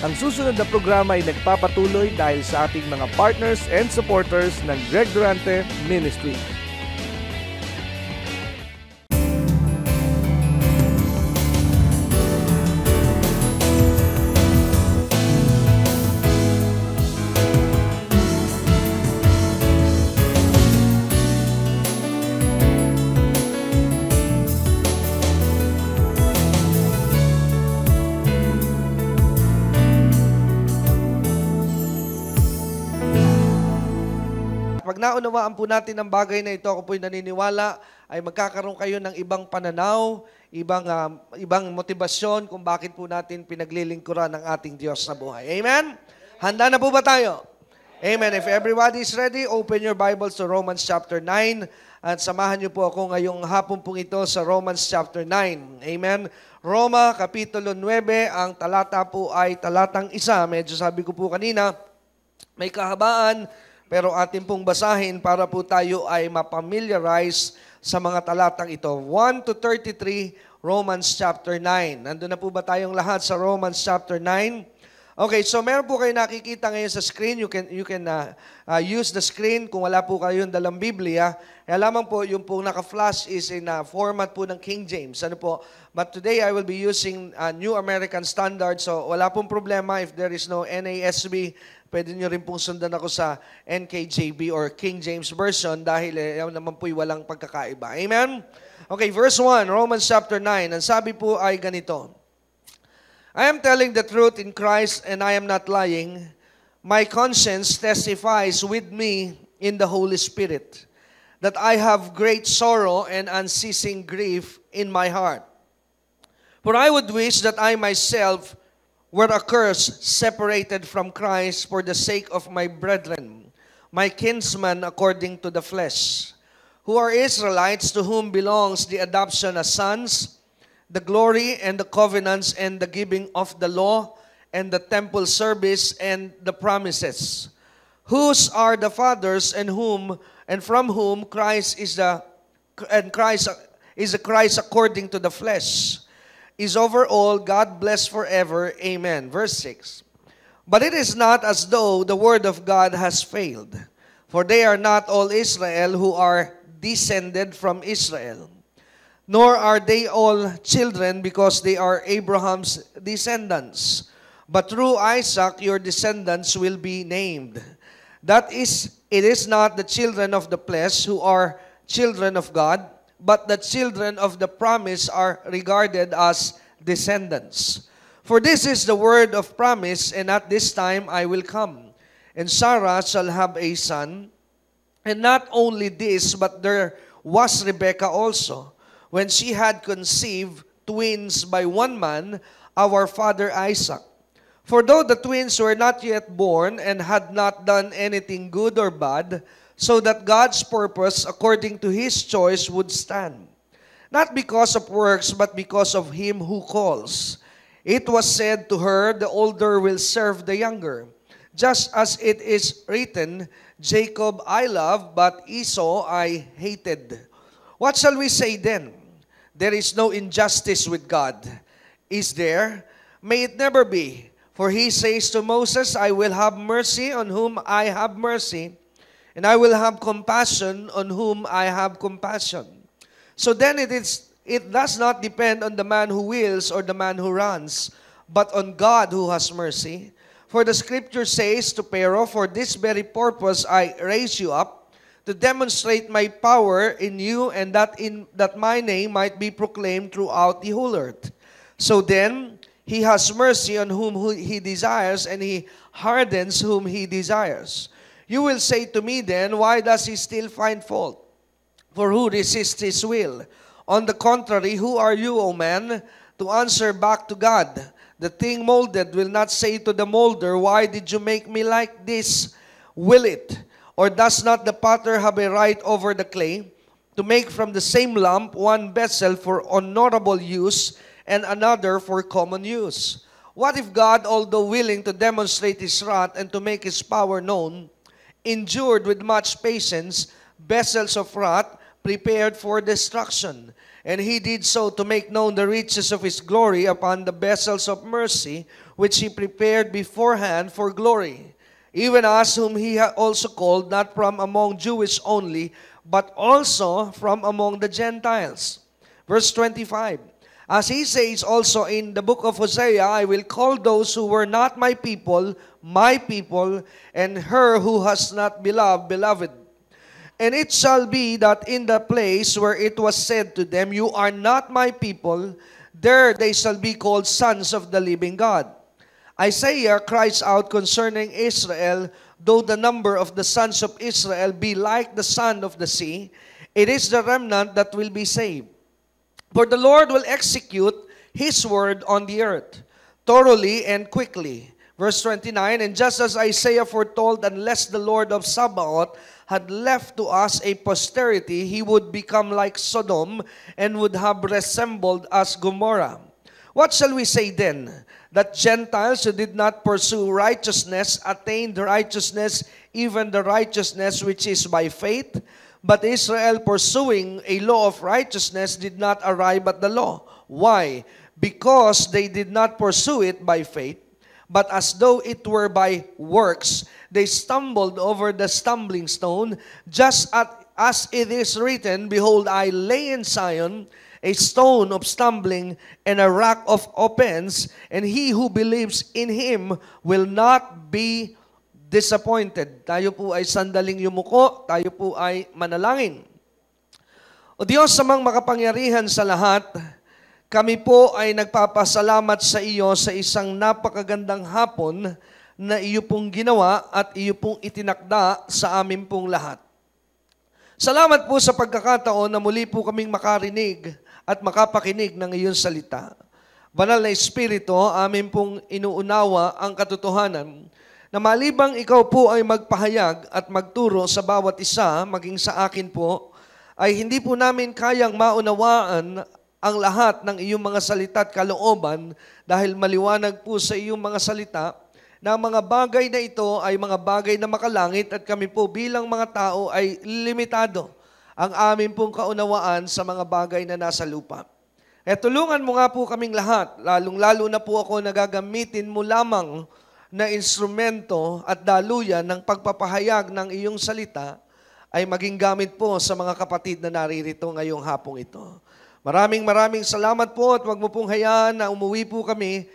Ang susunod na programa ay nagpapatuloy dahil sa ating mga partners and supporters ng Greg Durante Ministry. Pag naunawaan po natin ang bagay na ito, ako po'y naniniwala, ay magkakaroon kayo ng ibang pananaw, ibang motibasyon kung bakit po natin pinaglilingkuran ng ating Diyos na buhay. Amen? Handa na po ba tayo? Amen. If everybody is ready, open your Bibles to Romans chapter 9 at samahan niyo po ako ngayong hapon pong ito sa Romans chapter 9. Amen? Roma, Kapitulo 9, ang talata po ay talatang 1. Medyo sabi ko po kanina, may kahabaan, pero atin pong basahin para po tayo ay mapamiliarize sa mga talatang ito. 1 to 33, Romans chapter 9. Nandun na po ba tayong lahat sa Romans chapter 9? Okay, so meron po kayo nakikita ngayon sa screen. You can use the screen kung wala po kayong dalang Biblia. Kaya lamang po, yung po naka-flash is in format po ng King James. Ano po? But today I will be using New American Standard. So wala pong problema if there is no NASB. Pwede nyo rin pong sundan ako sa NKJV or King James Version dahil yan naman po'y walang pagkakaiba. Amen? Okay, verse 1, Romans chapter 9. Ang sabi po ay ganito. I am telling the truth in Christ and I am not lying. My conscience testifies with me in the Holy Spirit that I have great sorrow and unceasing grief in my heart. For I would wish that I myself were accursed, separated from Christ for the sake of my brethren, my kinsmen according to the flesh, who are Israelites, to whom belongs the adoption as sons, the glory and the covenants and the giving of the law and the temple service and the promises, whose are the fathers and from whom Christ is the Christ according to the flesh, is over all, God bless forever. Amen. Verse 6. But it is not as though the word of God has failed, for they are not all Israel who are descended from Israel, nor are they all children because they are Abraham's descendants. But through Isaac your descendants will be named. That is, it is not the children of the flesh who are children of God, but the children of the promise are regarded as descendants. For this is the word of promise, and at this time I will come, and Sarah shall have a son. And not only this, but there was Rebekah also, when she had conceived twins by one man, our father Isaac. For though the twins were not yet born, and had not done anything good or bad, so that God's purpose according to His choice would stand. Not because of works, but because of Him who calls. It was said to her, the older will serve the younger. Just as it is written, Jacob I love, but Esau I hated. What shall we say then? There is no injustice with God. Is there? May it never be. For He says to Moses, I will have mercy on whom I have mercy, and I will have compassion on whom I have compassion. So then it does not depend on the man who wills or the man who runs, but on God who has mercy. For the scripture says to Pharaoh, for this very purpose I raise you up, to demonstrate my power in you, and that my name might be proclaimed throughout the whole earth. So then He has mercy on whom He desires, and He hardens whom He desires. You will say to me then, why does He still find fault? For who resists His will? On the contrary, who are you, O man, to answer back to God? The thing molded will not say to the molder, why did you make me like this? Will it? Or does not the potter have a right over the clay to make from the same lump one vessel for honorable use and another for common use? What if God, although willing to demonstrate His wrath and to make His power known, endured with much patience vessels of wrath prepared for destruction. And he did so to make known the riches of his glory upon the vessels of mercy, which he prepared beforehand for glory. Even us whom he also called, not from among Jewish only, but also from among the Gentiles. Verse 25, as he says also in the book of Hosea, I will call those who were not my people, and her who has not beloved, beloved. And it shall be that in the place where it was said to them, you are not my people, there they shall be called sons of the living God. Isaiah cries out concerning Israel, though the number of the sons of Israel be like the sand of the sea, it is the remnant that will be saved. For the Lord will execute his word on the earth, thoroughly and quickly. Verse 29, and just as Isaiah foretold, unless the Lord of Sabaoth had left to us a posterity, he would become like Sodom and would have resembled as Gomorrah. What shall we say then? That Gentiles who did not pursue righteousness attained righteousness, even the righteousness which is by faith? But Israel, pursuing a law of righteousness, did not arrive at the law. Why? Because they did not pursue it by faith, but as though it were by works. They stumbled over the stumbling stone, just as it is written, behold, I lay in Zion a stone of stumbling and a rock of offense, and he who believes in him will not be disappointed. Tayo po ay sandaling yumuko, tayo po ay manalangin. O Diyos, samang makapangyarihan sa lahat, kami po ay nagpapasalamat sa iyo sa isang napakagandang hapon na iyo pong ginawa at iyo pong itinakda sa amin pong lahat. Salamat po sa pagkakataon na muli po kaming makarinig at makapakinig ng iyong salita. Banal na Espiritu, amin pong inuunawa ang katotohanan na malibang ikaw po ay magpahayag at magturo sa bawat isa, maging sa akin po, ay hindi po namin kayang maunawaan ang lahat ng iyong mga salita at kalooban dahil maliwanag po sa iyong mga salita na mga bagay na ito ay mga bagay na makalangit at kami po bilang mga tao ay limitado ang amin pong kaunawaan sa mga bagay na nasa lupa. E tulungan mo nga po kaming lahat, lalong-lalo na po ako nagagamitin mo lamang na instrumento at daluyan ng pagpapahayag ng iyong salita ay maging gamit po sa mga kapatid na naririto ngayong hapong ito. Maraming salamat po at wag mo pong hayaan na umuwi po kami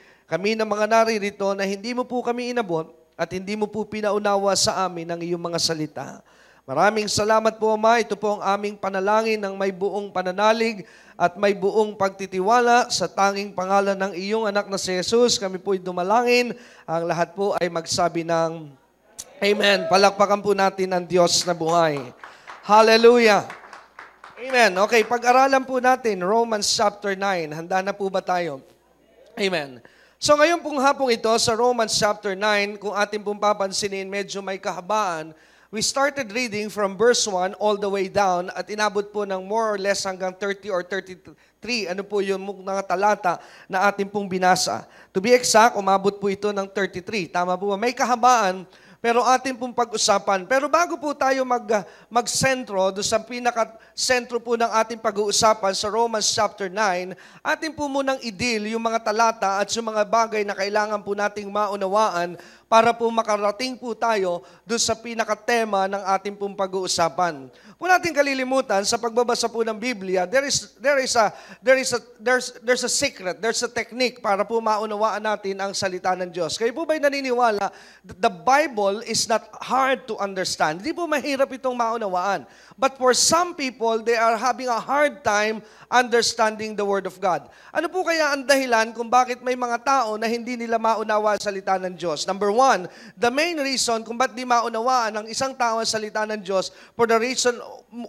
na mga naririto na hindi mo po kami inabot at hindi mo po pinaunawa sa amin ang iyong mga salita. Maraming salamat po, Ama. Ito po ang aming panalangin ng may buong pananalig at may buong pagtitiwala sa tanging pangalan ng iyong anak na si Jesus. Kami po'y dumalangin. Ang lahat po ay magsabi ng Amen. Palakpakan po natin ang Diyos na buhay. Hallelujah. Amen. Okay, pag-aralan po natin Romans chapter 9. Handa na po ba tayo? Amen. So ngayon pong hapong ito sa Romans chapter 9, kung ating pong papansinin, medyo may kahabaan. We started reading from verse 1 all the way down at inabot po ng more or less hanggang 30 or 33. Ano po yung mga talata na ating pong binasa. To be exact, umabot po ito ng 33. Tama po ba? May kahabaan, pero ating pong pag-usapan. Pero bago po tayo mag-sentro, doon sa pinaka-sentro po ng ating pag-uusapan sa Romans chapter 9, ating po munang i-deal yung mga talata at yung mga bagay na kailangan po nating maunawaan para po makarating po tayo doon sa pinaka-tema ng ating pong pag-uusapan. Kung natin kalilimutan, sa pagbabasa po ng Biblia, there's a secret, there's a technique para po maunawaan natin ang salita ng Diyos. Kayo po ba'y naniniwala that the Bible is not hard to understand? Hindi po mahirap itong maunawaan. But for some people, they are having a hard time understanding the Word of God. Ano po kaya ang dahilan kung bakit may mga tao na hindi nila maunawa ang salita ng Diyos? Number one, the main reason kung bakit di maunawaan ng isang tao ang salita ng Diyos, for the reason,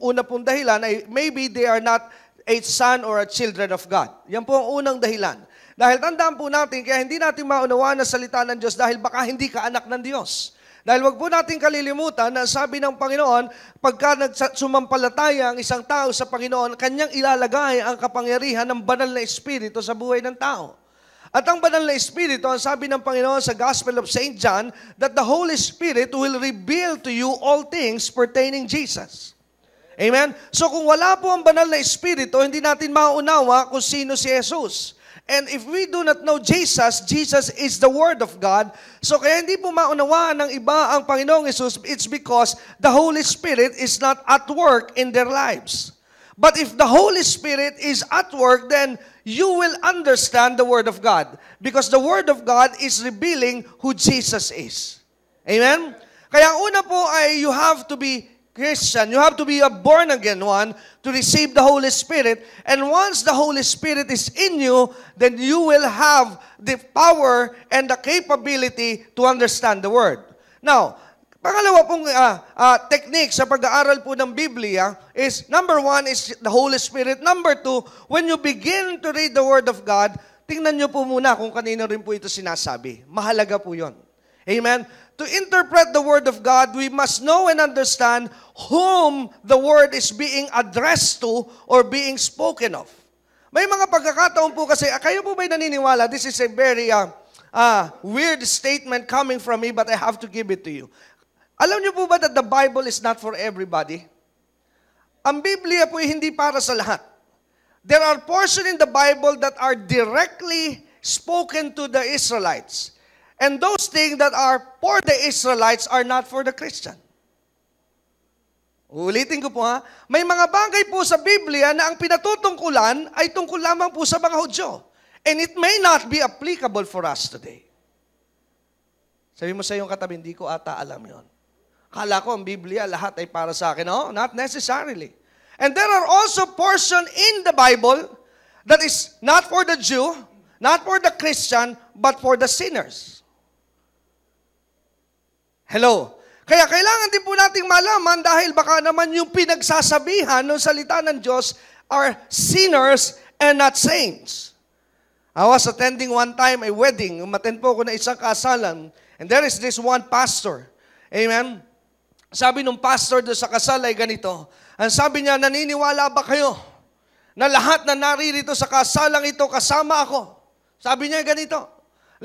una pong dahilan ay maybe they are not a son or a children of God. Yan po ang unang dahilan. Dahil tandaan po natin, kaya hindi natin maunawaan ang salita ng Diyos dahil baka hindi ka anak ng Diyos. Dahil wag po natin kalilimutan na sabi ng Panginoon, pagka sumampalataya ang isang tao sa Panginoon, kanyang ilalagay ang kapangyarihan ng banal na Espiritu sa buhay ng tao. At ang banal na Espiritu, ang sabi ng Panginoon sa Gospel of St. John, that the Holy Spirit will reveal to you all things pertaining Jesus. Amen? So kung wala po ang banal na Espiritu, hindi natin maunawa kung sino si Jesus. And if we do not know Jesus, Jesus is the Word of God. So kaya hindi po maunawaan ng iba ang Panginoong Jesus, it's because the Holy Spirit is not at work in their lives. But if the Holy Spirit is at work, then you will understand the Word of God. Because the Word of God is revealing who Jesus is. Amen? Kaya una po ay you have to be Christian. You have to be a born-again one to receive the Holy Spirit. And once the Holy Spirit is in you, then you will have the power and the capability to understand the Word. Now, pangalawa pong technique sa pag-aaral po ng Biblia is, number one is the Holy Spirit. Number two, when you begin to read the Word of God, tingnan nyo po muna kung kanino rin po ito sinasabi. Mahalaga po yon. Amen? To interpret the Word of God, we must know and understand whom the Word is being addressed to or being spoken of. May mga pagkakataon po kasi, kayo po ba'y naniniwala? This is a very weird statement coming from me, but I have to give it to you. Alam niyo po ba that the Bible is not for everybody? Ang Biblia po ay hindi para sa lahat. There are portions in the Bible that are directly spoken to the Israelites. And those things that are for the Israelites are not for the Christian. Ulitin ko po may mga bagay po sa Biblia na ang pinatutungkulan ay tungkol lamang po sa mga Hudyo. And it may not be applicable for us today. Sabi mo sa iyong katabi, hindi ko ata alam yon. Kala ko ang Biblia, lahat ay para sa akin. No, not necessarily. And there are also portions in the Bible that is not for the Jew, not for the Christian, but for the sinners. Hello? Kaya kailangan din po nating malaman dahil baka naman yung pinagsasabihan ng salita ng Diyos are sinners and not saints. I was attending one time a wedding. Umattend po ako na isang kasalan. And there is this one pastor. Amen? Sabi nung pastor doon sa kasal ay ganito. Ang sabi niya, naniniwala ba kayo na lahat na naririto sa kasalang ito kasama ako? Sabi niya ganito.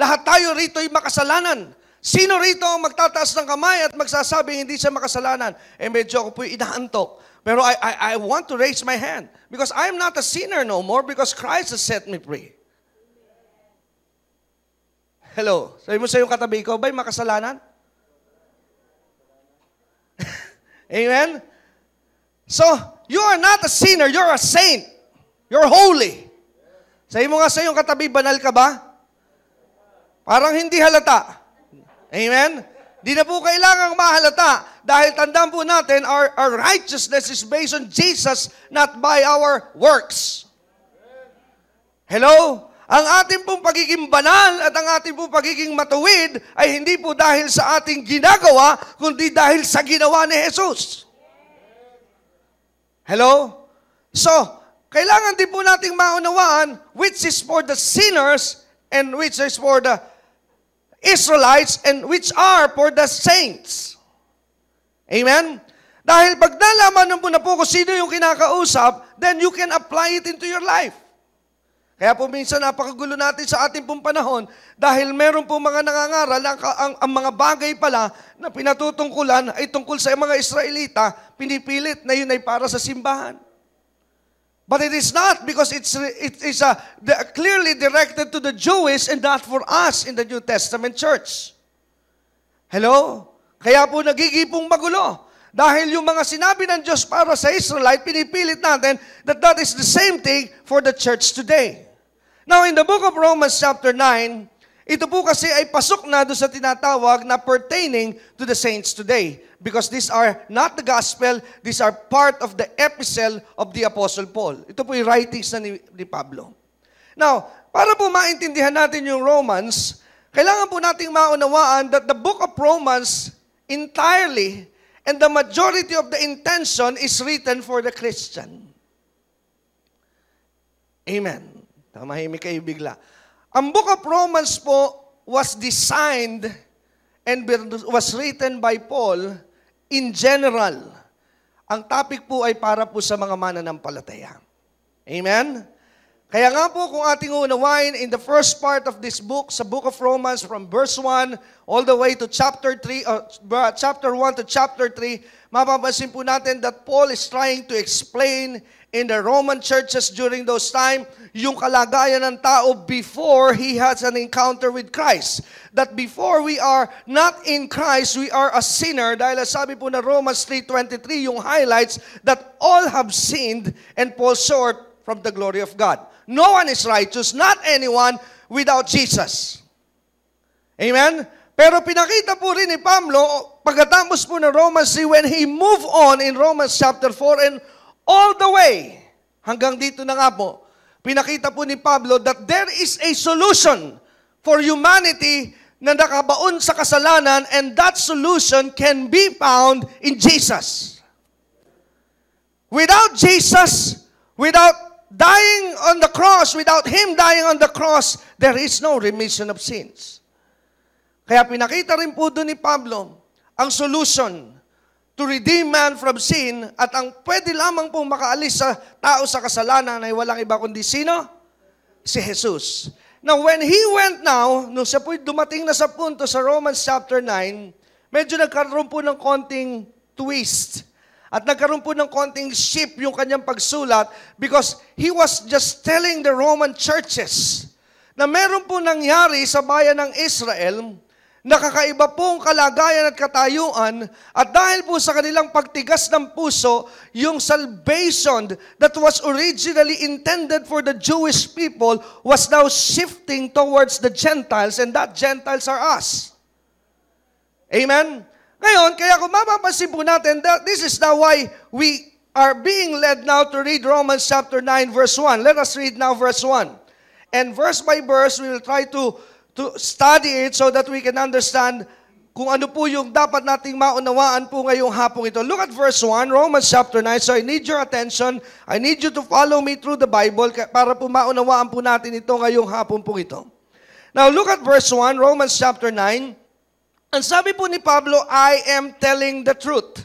Lahat tayo rito ay makasalanan. Sino rito ang magtataas ng kamay at magsasabing hindi siya makasalanan? Medyo ako po'y inaantok. Pero I want to raise my hand because I am not a sinner no more because Christ has set me free. Hello? Sabi mo sa iyong katabi ko, ba'y makasalanan? Amen? So, you are not a sinner, you're a saint. You're holy. Sabi mo nga sa iyong katabi, banal ka ba? Parang hindi halata. Amen? Di na po kailangang mahalata dahil tandaan po natin, our righteousness is based on Jesus, not by our works. Hello? Ang ating pong pagiging banal at ang ating pong pagiging matuwid ay hindi po dahil sa ating ginagawa, kundi dahil sa ginawa ni Jesus. Hello? So, kailangan din po nating maunawaan which is for the sinners and which is for the Israelites and which are for the saints. Amen? Dahil pag nalaman mo na po kung sino yung kinakausap, then you can apply it into your life. Kaya po minsan napakagulo natin sa ating pong panahon dahil meron po mga nangangaral ang mga bagay pala na pinatutungkulan ay tungkol sa mga Israelita, pinipilit na yun ay para sa simbahan. But it is not because it is clearly directed to the Jewish and not for us in the New Testament church. Hello? Kaya po nagigipong magulo. Dahil yung mga sinabi ng Diyos para sa Israelite, pinipilit natin that that is the same thing for the church today. Now, in the book of Romans chapter 9, ito po kasi ay pasok na doon sa tinatawag na pertaining to the saints today. Because these are not the gospel, these are part of the epistle of the Apostle Paul. Ito po yung writings na ni Pablo. Now, para po maintindihan natin yung Romans, kailangan po nating maunawaan that the book of Romans entirely and the majority of the intention is written for the Christian. Amen. Tamahimik kayo bigla. Ang book of Romans po was designed and was written by Paul in general. Ang topic po ay para po sa mga mananampalataya. Amen? Kaya nga po kung ating unawain in the first part of this book, sa book of Romans from verse 1 all the way to chapter 3, chapter 1 to chapter 3, mapapansin po natin that Paul is trying to explain in the Roman churches during those time, yung kalagayan ng tao before he has an encounter with Christ. That before we are not in Christ, we are a sinner. Dahil sabi po na Romans 3:23, yung highlights that all have sinned and fall short from the glory of God. No one is righteous, not anyone without Jesus. Amen? Pero pinakita po rin ni Pablo, pagkatapos po ng Romans 3, when he moved on in Romans chapter 4 and all the way, hanggang dito na nga po, pinakita po ni Pablo that there is a solution for humanity na nakabaon sa kasalanan, and that solution can be found in Jesus. Without Jesus, without dying on the cross, without Him dying on the cross, there is no remission of sins. Kaya pinakita rin po doon ni Pablo ang solution to redeem man from sin, at ang pwede lamang pong makaalis sa tao sa kasalanan ay walang iba kundi sino? Si Jesus. Now, when he went now, nung siya po'y dumating na sa punto sa Romans chapter 9, medyo nagkaroon po ng konting twist. At nagkaroon po ng konting shift yung kanyang pagsulat because he was just telling the Roman churches na meron po nangyari sa bayan ng Israel, nakakaiba pong kalagayan at katayuan, at dahil po sa kanilang pagtigas ng puso, yung salvation that was originally intended for the Jewish people was now shifting towards the Gentiles, and that Gentiles are us. Amen? Ngayon, kaya kung mapapansin po natin, that this is now why we are being led now to read Romans chapter 9 verse 1. Let us read now verse 1. And verse by verse, we will try to study it so that we can understand kung ano po yung dapat nating maunawaan po ngayong hapong ito. Look at verse 1, Romans chapter 9. So I need your attention. I need you to follow me through the Bible para po maunawaan po natin ito ngayong hapong po ito. Now look at verse 1, Romans chapter 9. Ang sabi po ni Pablo, I am telling the truth.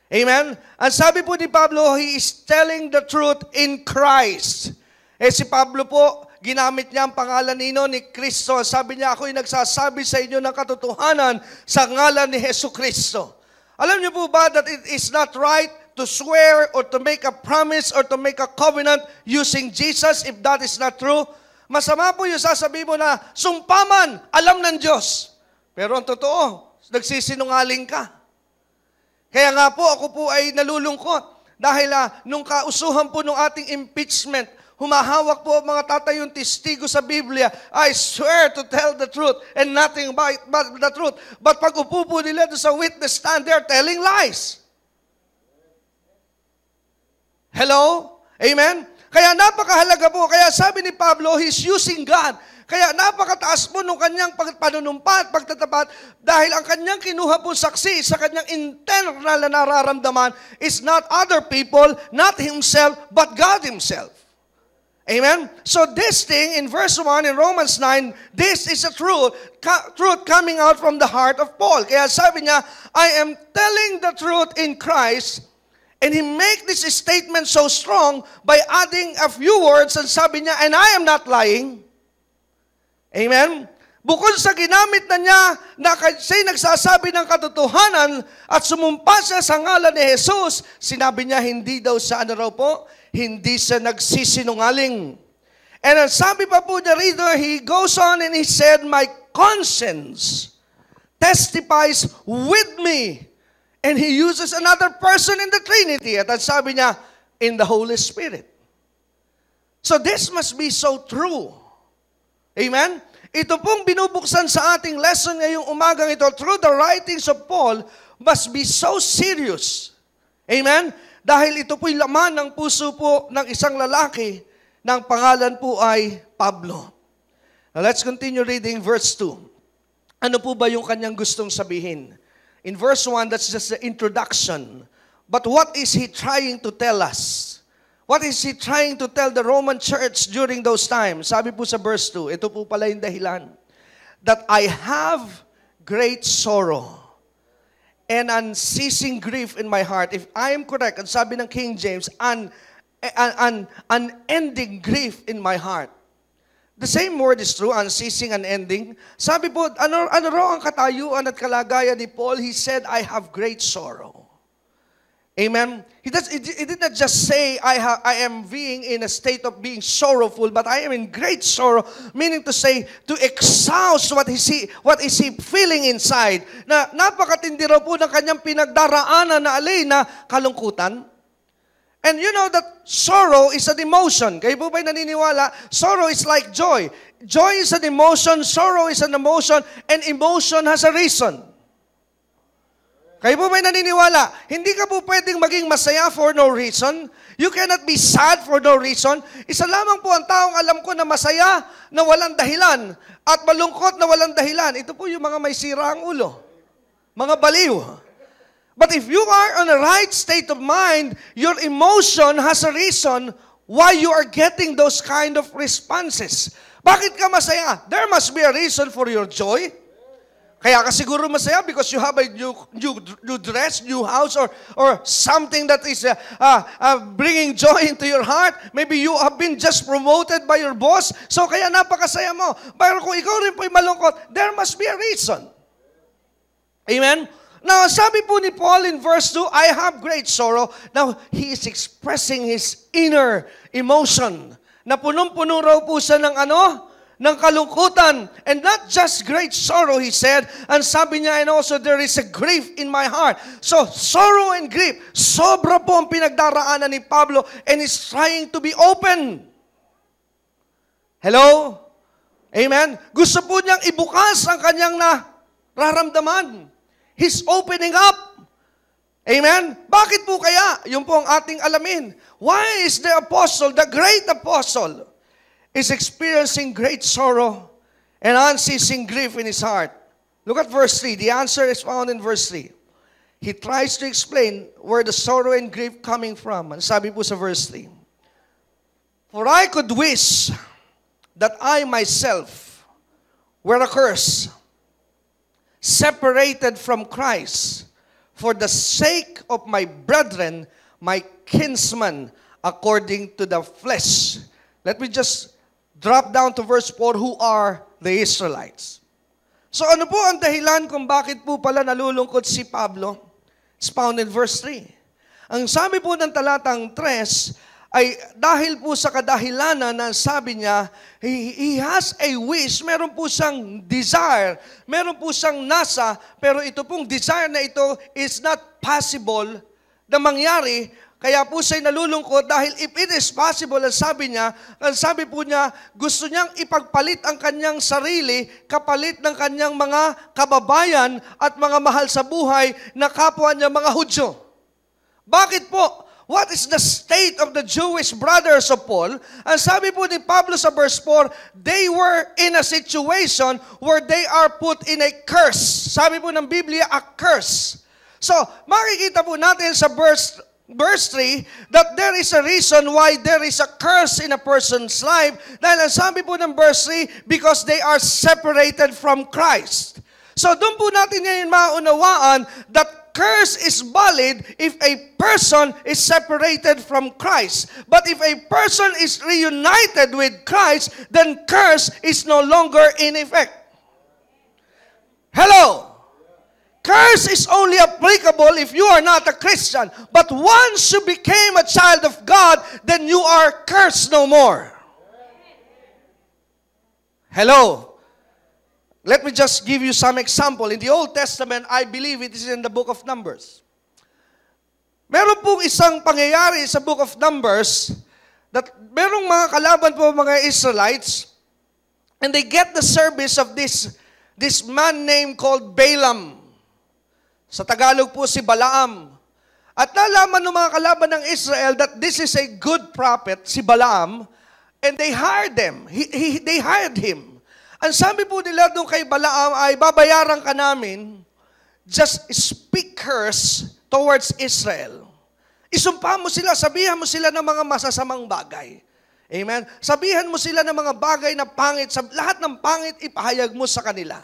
Amen? Ang sabi po ni Pablo, he is telling the truth in Christ. Si Pablo po, ginamit niya ang pangalan ni Kristo. Sabi niya, ako'y nagsasabi sa inyo ng katotohanan sa ngalan ni Hesus Kristo. Alam niyo po ba that it is not right to swear or to make a promise or to make a covenant using Jesus if that is not true? Masama po yung sasabihin mo na, sumpaman, alam ng Diyos. Pero ang totoo, nagsisinungaling ka. Kaya nga po, ako po ay nalulungkot. Dahil nung kausuhan po ng ating impeachment, humahawak po mga tatayong testigo sa Biblia, I swear to tell the truth and nothing but the truth. But pag upo po nila sa witness stand, they're telling lies. Hello? Amen? Kaya napakahalaga po. Kaya sabi ni Pablo, he's using God. Kaya napakataas po nung kanyang panunumpa at pagtatapat dahil ang kanyang kinuha po saksi sa kanyang internal na nararamdaman is not other people, not himself, but God himself. Amen? So this thing in verse 1 in Romans 9, this is a truth coming out from the heart of Paul. Kaya sabi niya, I am telling the truth in Christ, and he make this statement so strong by adding a few words, and sabi niya, and I am not lying. Amen? Bukod sa ginamit na niya na siya'y nagsasabi ng katotohanan at sumumpa siya sa ngalan ni Jesus, sinabi niya hindi daw sa hindi siya nagsisinungaling. And ang sabi pa po niya rito, he goes on and he said, my conscience testifies with me. And he uses another person in the Trinity. At ang sabi niya, in the Holy Spirit. So this must be so true. Amen? Ito pong binubuksan sa ating lesson ngayong umagang ito through the writings of Paul must be so serious. Amen? Dahil ito po'y laman ng puso po ng isang lalaki ng pangalan po ay Pablo. Now let's continue reading verse 2. Ano po ba yung kanyang gustong sabihin? In verse 1, that's just the introduction. But what is he trying to tell us? What is he trying to tell the Roman church during those times? Sabi po sa verse 2, ito po pala yung dahilan. That I have great sorrow and unceasing grief in my heart. If I am correct, ang sabi ng King James, unending grief in my heart. The same word is true, unceasing, unending. Sabi po, ano raw ang katayuan at kalagayan ni Paul? He said, I have great sorrow. Amen? He did not just say, I am being in a state of being sorrowful, but I am in great sorrow, meaning to say, to exhaust what is he feeling inside. Na napakatindi raw po ng kanyang pinagdaraanan na na kalungkutan. And you know that sorrow is an emotion. Kayo po ba'y naniniwala? Sorrow is like joy. Joy is an emotion, sorrow is an emotion, and emotion has a reason. Kayo po ba'y naniniwala? Hindi ka po pwedeng maging masaya for no reason. You cannot be sad for no reason. Isa lamang po ang taong alam ko na masaya na walang dahilan at malungkot na walang dahilan. Ito po yung mga may sira ang ulo. Mga baliw. But if you are on a right state of mind, your emotion has a reason why you are getting those kind of responses. Bakit ka masaya? There must be a reason for your joy. Kaya ka siguro masaya because you have a new dress, new house, or something that is bringing joy into your heart. Maybe you have been just promoted by your boss, so kaya napakasaya mo. Pero kung ikaw rin po'y malungkot, there must be a reason. Amen? Now, sabi po ni Paul in verse 2, I have great sorrow. Now, he is expressing his inner emotion. Na punong-puno raw po siya ng ng kalungkutan. And not just great sorrow, he said. And sabi niya, and also there is a grief in my heart. So, sorrow and grief, sobra po ang pinagdaraanan ni Pablo and is trying to be open. Hello? Amen? Gusto po niyang ibukas ang kanyang nararamdaman. He's opening up. Amen? Bakit po kaya? Yun po ang ating alamin. Why is the apostle, the great apostle, is experiencing great sorrow and unceasing grief in his heart? Look at verse 3. The answer is found in verse 3. He tries to explain where the sorrow and grief coming from. And sabi po sa verse 3, for I could wish that I myself were accursed, separated from Christ, for the sake of my brethren, my kinsmen, according to the flesh. Let me just drop down to verse 4, who are the Israelites. So ano po ang dahilan kung bakit po pala nalulungkot si Pablo? It's found in verse 3. Ang sabi po ng talatang 3 ay dahil po sa kadahilanan na sabi niya, he has a wish, meron po siyang desire, meron po siyang nasa, pero ito pong desire na ito is not possible na mangyari. Kaya po siya'y nalulungkot dahil if it is possible, ang sabi po niya, gusto niyang ipagpalit ang kanyang sarili, kapalit ng kanyang mga kababayan at mga mahal sa buhay na kapwa niya mga Hudyo. Bakit po? What is the state of the Jewish brothers of Paul? Ang sabi po ni Pablo sa verse 4, they were in a situation where they are put in a curse. Sabi po ng Biblia, a curse. So, makikita po natin sa verse 3 that there is a reason why there is a curse in a person's life. Dahil ang sabi po ng verse 3, because they are separated from Christ. So, doon po natin ngayon maunawaan that curse is valid if a person is separated from Christ. But if a person is reunited with Christ, then curse is no longer in effect. Hello? Curse is only applicable if you are not a Christian. But once you became a child of God, then you are cursed no more. Hello? Let me just give you some example. In the Old Testament, I believe it is in the book of Numbers. Meron pong isang pangyayari sa book of Numbers that merong mga kalaban po mga Israelites and they get the service of this man named called Balaam. Sa Tagalog po si Balaam. At nalaman ng mga kalaban ng Israel that this is a good prophet, si Balaam, and they hired them. They hired him. Ang sabi po nila doon kay Balaam ay, babayaran ka namin, just speak curse towards Israel. Isumpa mo sila, sabihan mo sila ng mga masasamang bagay. Amen? Sabihan mo sila ng mga bagay na pangit, lahat ng pangit ipahayag mo sa kanila.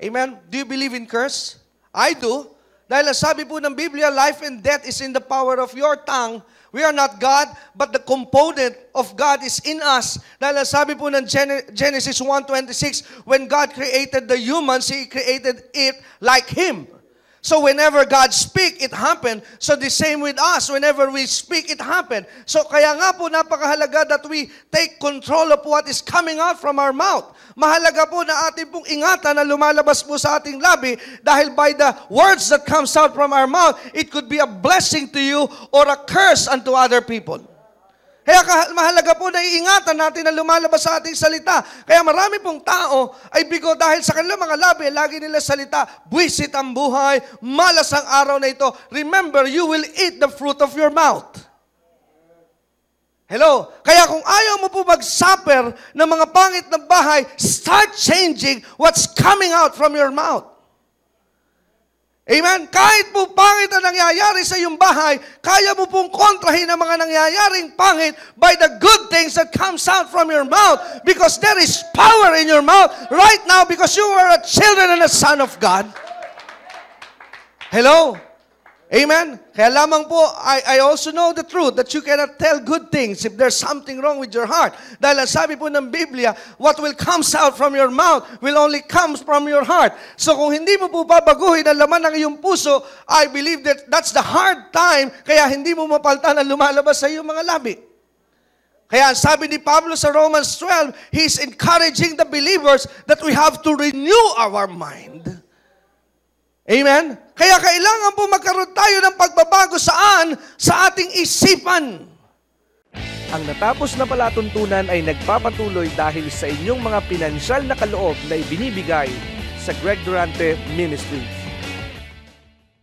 Amen? Do you believe in curse? I do. Dahil sabi po ng Biblia, life and death is in the power of your tongue. We are not God, but the component of God is in us. Dahil sabi po ng Genesis 1:26, when God created the humans, He created it like Him. So whenever God speak, it happened. So the same with us. Whenever we speak, it happened. So kaya nga po napakahalaga that we take control of what is coming out from our mouth. Mahalaga po na ating pong ingatan na lumalabas po sa ating labi dahil by the words that comes out from our mouth, it could be a blessing to you or a curse unto other people. Kaya mahalaga po na iingatan natin na lumalabas sa ating salita. Kaya marami pong tao ay bigo dahil sa kanilang mga labi, lagi nila salita, buwisit ang buhay, malas ang araw na ito. Remember, you will eat the fruit of your mouth. Hello? Kaya kung ayaw mo po mag-suffer ng mga pangit na bahay, start changing what's coming out from your mouth. Amen? Kahit po pangit ang nangyayari sa iyong bahay, kaya mo pong kontrahin ang mga nangyayaring pangit by the good things that comes out from your mouth because there is power in your mouth right now because you are a children and a son of God. Hello? Amen? Kaya lamang po, I also know the truth that you cannot tell good things if there's something wrong with your heart. Dahil ang sabi po ng Biblia, what will comes out from your mouth will only comes from your heart. So kung hindi mo po babaguhin ang laman ng iyong puso, I believe that that's the hard time, kaya hindi mo mapaltan ang lumalabas sa iyong mga labi. Kaya ang sabi ni Pablo sa Romans 12, he's encouraging the believers that we have to renew our mind. Amen? Kaya kailangan po magkaroon tayo ng pagbabago saan? Sa ating isipan. Ang natapos na palatuntunan ay nagpapatuloy dahil sa inyong mga pinansyal na kaloob na ibinibigay sa Greg Durante Ministries.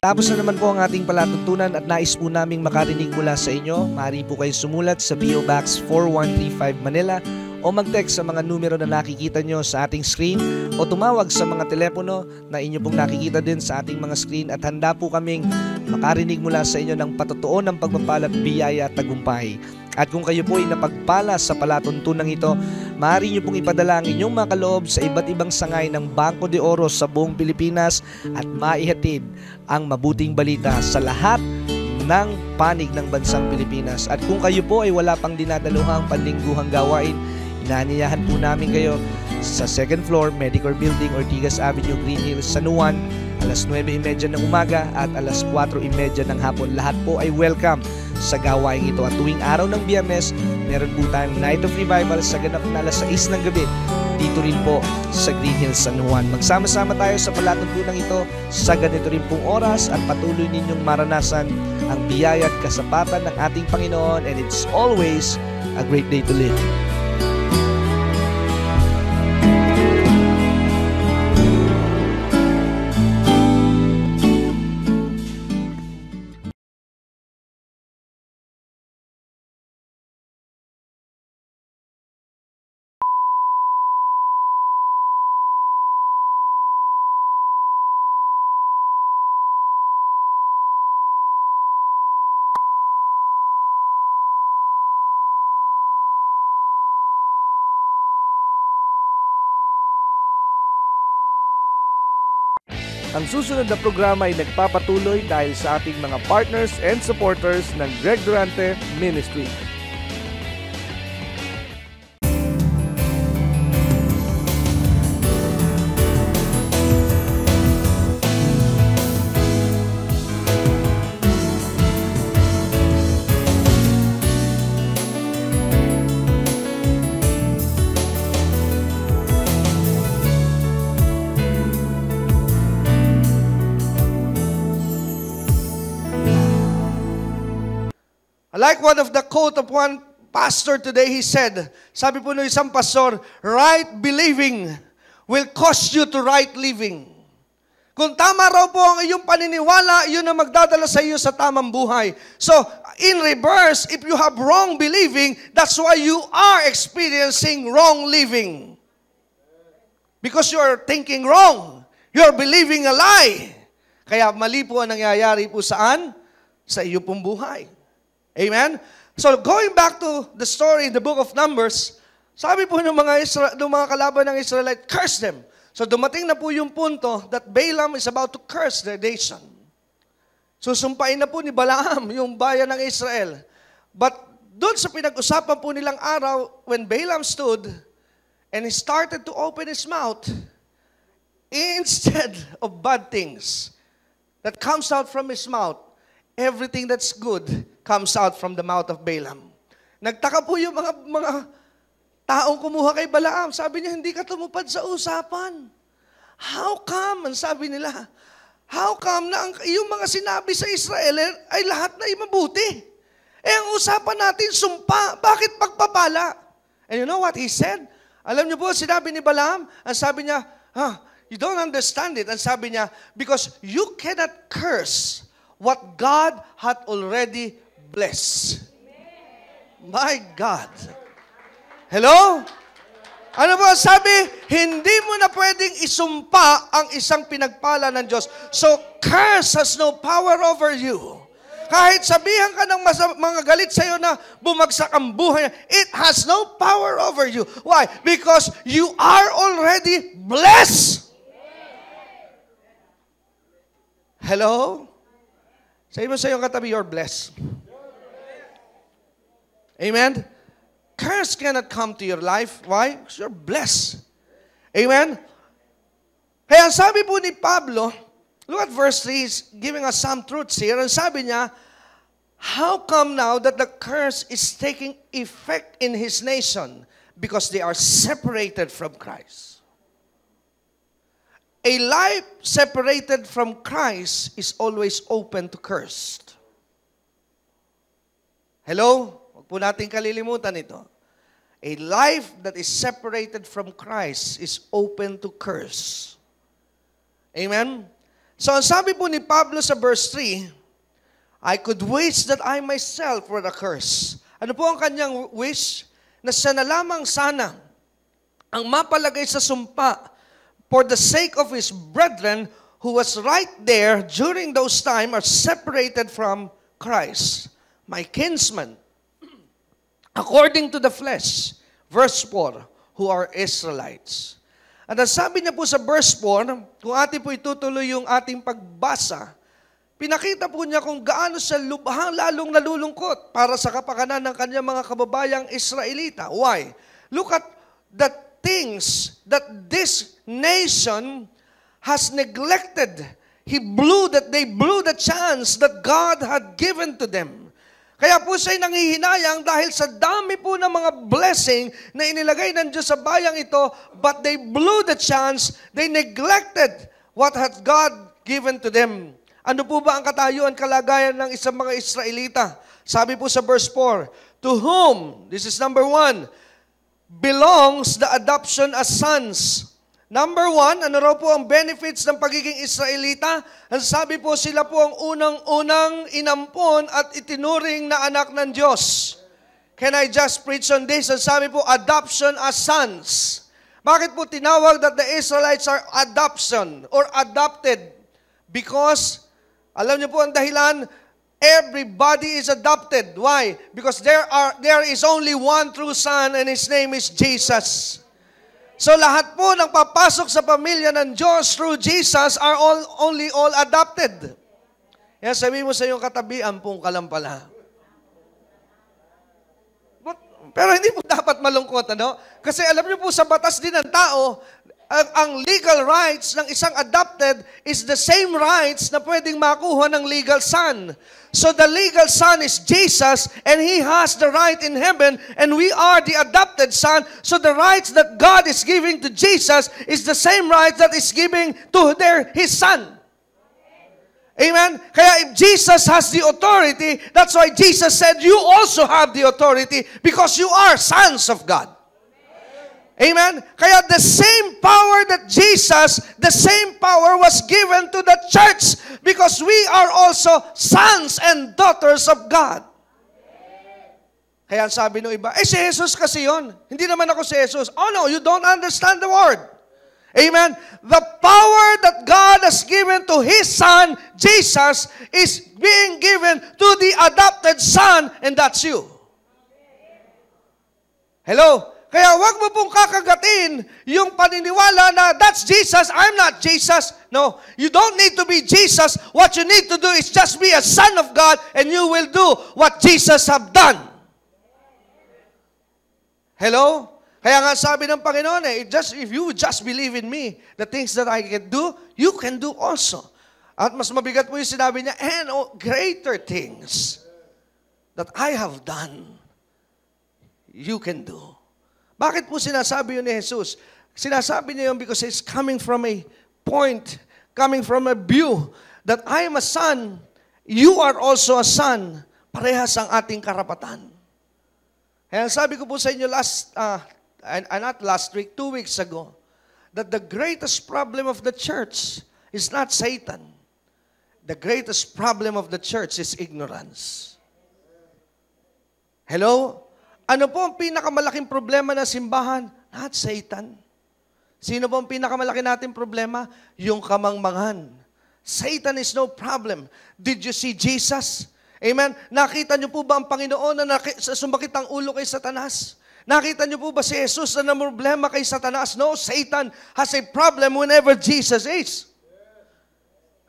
Tapos na naman po ang ating palatuntunan at nais po naming makarinig mula sa inyo. Maaari po kayo sumulat sa PO Box 4135 Manila o mag-text sa mga numero na nakikita nyo sa ating screen o tumawag sa mga telepono na inyo pong nakikita din sa ating mga screen at handa po kaming makarinig mula sa inyo ng patotoo ng pagpapala at biyaya at tagumpay. At kung kayo po ay napagpala sa palatuntunan ito, maaari nyo pong ipadala ang inyong mga kaloob sa iba't ibang sangay ng Bangko de Oro sa buong Pilipinas at maihatid ang mabuting balita sa lahat ng panig ng bansang Pilipinas. At kung kayo po ay wala pang dinadaluhang panlingguhang gawain, inaanyayahan po namin kayo sa 2nd floor, Medicor Building, Ortigas Avenue, Green Hills, San Juan, alas 9:30 ng umaga at alas 4:30 ng hapon. Lahat po ay welcome sa gawain ito. At tuwing araw ng Biyernes, meron po tayong Night of Revival sa ganap na alas 6 ng gabi. Dito rin po sa Green Hills, San Juan. Magsama-sama tayo sa palatuntunan ito sa ganito rin pong oras at patuloy ninyong maranasan ang biyaya at kasapatan ng ating Panginoon, and it's always a great day to live. Ang susunod na programa ay nagpapatuloy dahil sa ating mga partners and supporters ng Greg Durante Ministry. I like one of the quote of one pastor today. He said, sabi po ng isang pastor, right believing will cause you to right living. Kung tama raw po ang iyong paniniwala, yun ang magdadala sa iyo sa tamang buhay. So, in reverse, if you have wrong believing, that's why you are experiencing wrong living. Because you are thinking wrong. You are believing a lie. Kaya mali po ang nangyayari po saan? Sa iyo pong buhay. Amen? So, going back to the story in the book of Numbers, sabi po ng mga kalaban ng Israelite, curse them. So, dumating na po yung punto that Balaam is about to curse their nation. Susumpain na po ni Balaam yung bayan ng Israel. But doon sa pinag-usapan po nilang araw, when Balaam stood and he started to open his mouth, instead of bad things, that comes out from his mouth, everything that's good comes out from the mouth of Balaam. Nagtaka po yung mga taong kumuha kay Balaam. Sabi niya, hindi ka tumupad sa usapan. How come? Ang sabi nila, how come na yung mga sinabi sa Israel ay lahat na mabuti? Ang usapan natin, sumpa. Bakit pagpapala? And you know what he said? Alam niyo po, sinabi ni Balaam, ang sabi niya, you don't understand it. Ang sabi niya, because you cannot curse what God had already blessed. My God. Hello? Ano po sabi? Hindi mo na pwedeng isumpa ang isang pinagpala ng Diyos. So, curse has no power over you. Kahit sabihan ka ng mga galit sa'yo na bumagsak ang buhay, it has no power over you. Why? Because you are already blessed. Hello? Sabi mo sa'yo katabi, you're blessed. Amen? Curse cannot come to your life. Why? Because you're blessed. Amen? Kaya sabi po ni Pablo, look at verse 3, he's giving us some truths here. And sabi niya, how come now that the curse is taking effect in his nation? Because they are separated from Christ. A life separated from Christ is always open to curse. Hello? Huwag po natin kalilimutan ito. A life that is separated from Christ is open to curse. Amen? So, ang sabi po ni Pablo sa verse 3, I could wish that I myself were accursed. Ano po ang kanyang wish? Na siya na lamang sana ang mapalagay sa sumpa for the sake of his brethren who was right there during those times are separated from Christ. My kinsmen, according to the flesh, verse 4, who are Israelites. At ang sabi niya po sa verse 4, kung atin po itutuloy yung ating pagbasa, pinakita po niya kung gaano siya lubhang lalong nalulungkot para sa kapakanan ng kanyang mga kababayang Israelita. Why? Look at the things that this nation has neglected. They blew the chance that God had given to them. Kaya po siya'y nanghihinayang dahil sa dami po ng mga blessing na inilagay ng Diyos sa bayang ito, but they blew the chance, they neglected what had God given to them. Ano po ba ang katayuan, kalagayan ng isang mga Israelita? Sabi po sa verse 4, to whom, this is number 1, belongs the adoption as sons. Number 1, ano raw po ang benefits ng pagiging Israelita? Ang sabi po, sila po ang unang-unang inampon at itinuring na anak ng Diyos. Can I just preach on this? Ang sabi po, adoption as sons. Bakit po tinawag that the Israelites are adoption or adopted? Because, alam niyo po ang dahilan, everybody is adopted. Why? Because there is only one true Son and His name is Jesus. So lahat po ng papasok sa pamilya ng Diyos through Jesus are all adopted. Yan, sabihin mo sa iyong katabi, ampung ka lang pala. Pero hindi po dapat malungkot, ano? Kasi alam niyo po sa batas din ng tao, ang legal rights ng isang adopted is the same rights na pwedeng makuha ng legal son. So the legal son is Jesus, and He has the right in heaven, and we are the adopted son. So the rights that God is giving to Jesus is the same rights that is giving to His son. Amen? Kaya if Jesus has the authority, that's why Jesus said, you also have the authority because you are sons of God. Amen? Kaya the same power that Jesus, the same power was given to the church because we are also sons and daughters of God. Kaya sabi ng iba, si Jesus kasi yun. Hindi naman ako si Jesus. Oh no, you don't understand the word. Amen? The power that God has given to His Son, Jesus, is being given to the adopted Son, and that's you. Hello? Kaya wag mo pong kakagatin yung paniniwala na that's Jesus, I'm not Jesus. No, you don't need to be Jesus. What you need to do is just be a son of God and you will do what Jesus have done. Hello? Kaya nga sabi ng Panginoon, if you just believe in me, the things that I can do, you can do also. At mas mabigat po yung sinabi niya, and greater things that I have done, you can do. Bakit po sinasabi yun ni Jesus? Sinasabi niya yun because it's coming from a point, coming from a view that I am a son, you are also a son. Parehas ang ating karapatan. Kaya sabi ko po sa inyo not last week, 2 weeks ago, that the greatest problem of the church is not Satan. The greatest problem of the church is ignorance. Hello? Ano po ang pinakamalaking problema ng simbahan? Not Satan. Sino po ang pinakamalaki nating problema? Yung kamangmangan. Satan is no problem. Did you see Jesus? Amen? Nakita niyo po ba ang Panginoon na sumakit ang ulo kay Satanas? Nakita niyo po ba si Jesus na namroblema kay Satanas? No, Satan has a problem whenever Jesus is.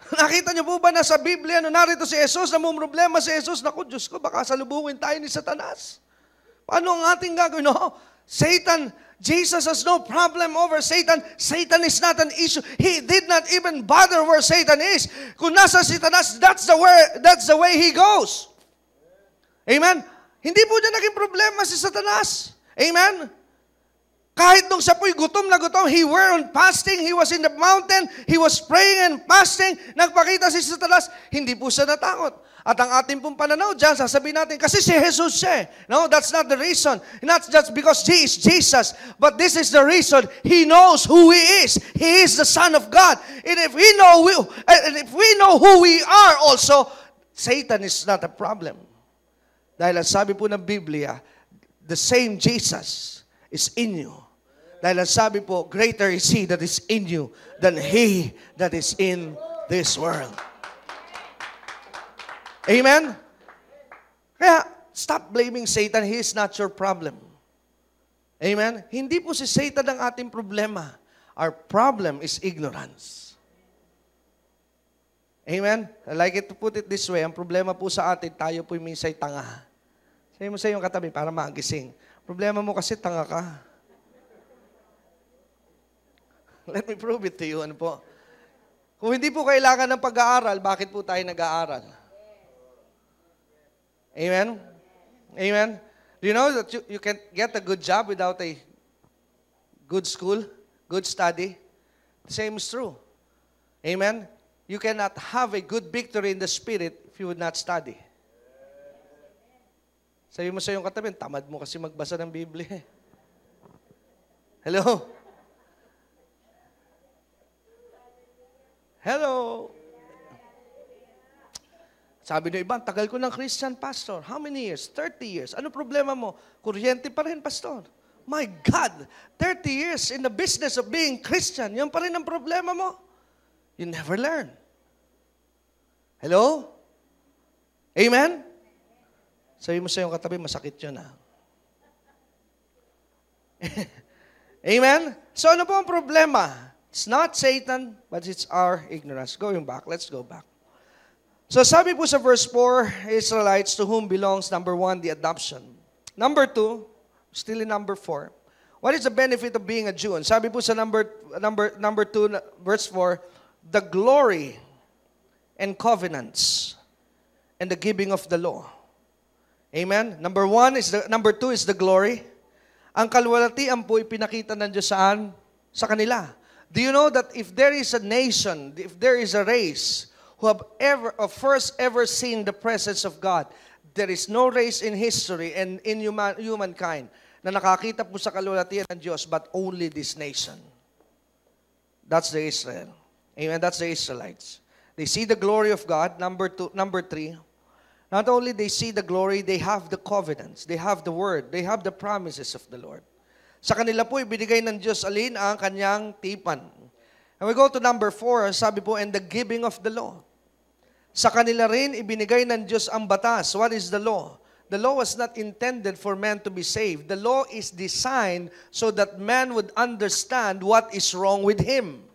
Nakita niyo po ba na sa Biblia, no, narito si Jesus, namumroblema si Jesus, naku, Diyos ko, baka salubungin tayo ni Satanas. Paano ang ating gagawin? No, Satan, Jesus has no problem over Satan. Satan is not an issue. He did not even bother where Satan is. Kung nasa Satanas, that's the way he goes. Amen? Hindi po niya naging problema si Satanas. Amen? Kahit nung siya po'y gutom na gutom, he were on fasting, he was in the mountain, he was praying and fasting, nagpakita si Satanas, hindi po siya natakot. At ang ating pong pananaw dyan, sasabihin natin, kasi si Jesus siya. No, that's not the reason. Not just because he is Jesus, but this is the reason. He knows who he is. He is the Son of God. And if we know who we are also, Satan is not a problem. Dahil ang sabi po ng Biblia, the same Jesus is in you. Dahil ang sabi po, greater is He that is in you than he that is in this world. Amen? Kaya, stop blaming Satan. He is not your problem. Amen? Hindi po si Satan ang ating problema. Our problem is ignorance. Amen? I like it to put it this way. Ang problema po sa atin, tayo po'y minsay tanga. Sabi mo sa iyong katabi para magising. Problema mo kasi tanga ka. Let me prove it to you. Ano po? Kung hindi po kailangan ng pag-aaral, bakit po tayo nag-aaral? Amen? Amen? Do you know that you can get a good job without a good school, good study? The same is true. Amen? You cannot have a good victory in the Spirit if you would not study. Sabi mo sa iyong katabi, tamad mo kasi magbasa ng Biblia. Hello? Hello? Sabi ng iba, tagal ko ng Christian pastor. How many years? 30 years. Ano problema mo? Kuryente pa rin, pastor. My God, 30 years in the business of being Christian. Yan pa rin ang problema mo. You never learn. Hello? Amen? Sabi mo sa iyong katabi, masakit yun ah. Amen? So ano po ang problema? It's not Satan, but it's our ignorance. Going back, let's go back. So sabi po sa verse 4, Israelites to whom belongs, number 1, the adoption. Number 2, still in number 4, what is the benefit of being a Jew? And sabi po sa number 2, verse 4, the glory and covenants and the giving of the law. Amen? Number 2 is the glory. Ang kalwalatian po ipinakita ng Diyos saan? Sa kanila. Do you know that if there is a nation, if there is a race who have first ever seen the presence of God, there is no race in history and in humankind na nakakita po sa kalwalatian ng Diyos, but only this nation. That's the Israel. Amen? That's the Israelites. They see the glory of God. Number 3, not only they see the glory, they have the covenants. They have the word. They have the promises of the Lord. Sa kanila po, ibinigay ng Diyos alin ang kanyang tipan. And we go to number 4, sabi po, and the giving of the law. Sa kanila rin, ibinigay ng Diyos ang batas. What is the law? The law was not intended for man to be saved. The law is designed so that man would understand what is wrong with him.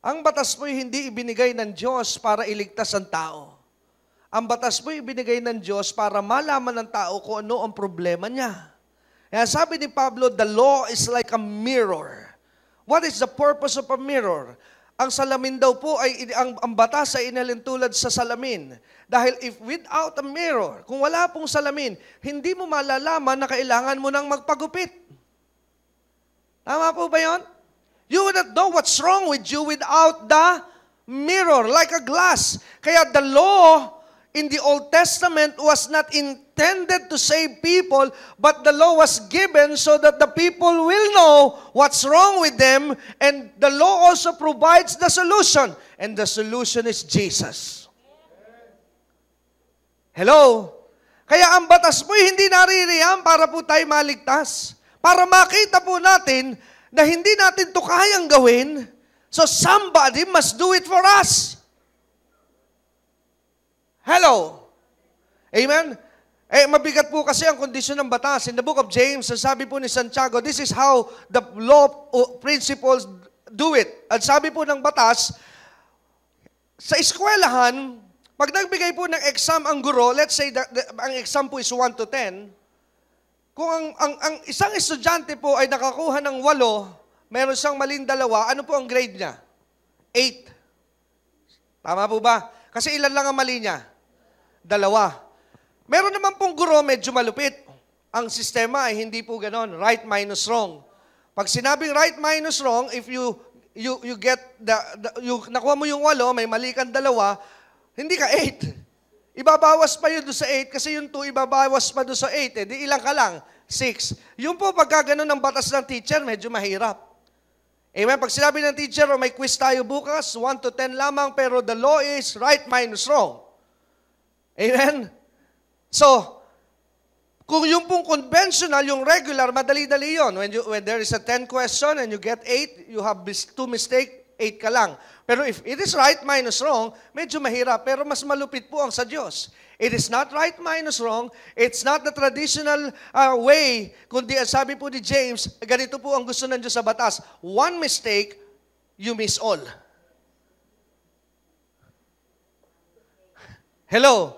Ang batas po hindi ibinigay ng Diyos para iligtas ang tao. Ang batas po ibinigay ng Diyos para malaman ng tao kung ano ang problema niya. Kaya sabi ni Pablo, the law is like a mirror. What is the purpose of a mirror? ang salamin daw po ay, ang batas ay inalintulad sa salamin. Dahil if without a mirror, kung wala pong salamin, hindi mo malalaman na kailangan mo nang magpagupit. Tama po ba yun? You would not know what's wrong with you without the mirror, like a glass. Kaya the law in the Old Testament was not intended to save people, but the law was given so that the people will know what's wrong with them, and the law also provides the solution, and the solution is Jesus. Hello? Kaya ang batas po hindi naririyan para po tayo maligtas. Para makita po natin na hindi natin to kayang gawin, so somebody must do it for us. Hello? Amen? Mabigat po kasi ang kondisyon ng batas. In the book of James, sabi po ni Santiago, this is how the law principles do it. At sabi po ng batas, sa eskwelahan, pag nagbigay po ng exam ang guro, let's say ang exam po is 1 to 10, kung ang isang estudyante po ay nakakuha ng 8, meron siyang maling 2, ano po ang grade niya? 8. Tama po ba? Kasi ilan lang ang mali niya? 2. Meron naman pong guro medyo malupit. Ang sistema ay hindi po ganon. Right minus wrong. Pag sinabing right minus wrong, if you get nakuha mo yung 8, may mali kang 2, hindi ka 8. Ibabawas pa yun doon sa 8 kasi yung 2 ibabawas pa doon sa 8. Di ilang ka lang? 6. Yung po pagka ganun ng batas ng teacher, medyo mahirap. Amen? Pag sinabi ng teacher, may quiz tayo bukas, 1 to 10 lamang, pero the law is right minus wrong. Amen? So, kung yung pong conventional, yung regular, madali-dali yun. When there is a 10 question and you get 8, you have 2 mistakes, 8 ka lang. Pero if it is right minus wrong, medyo mahirap. Pero mas malupit po ang sa Diyos. It is not right minus wrong. It's not the traditional way. Kundi sabi po ni James, ganito po ang gusto ng Diyos sa batas. One mistake, you miss all. Hello?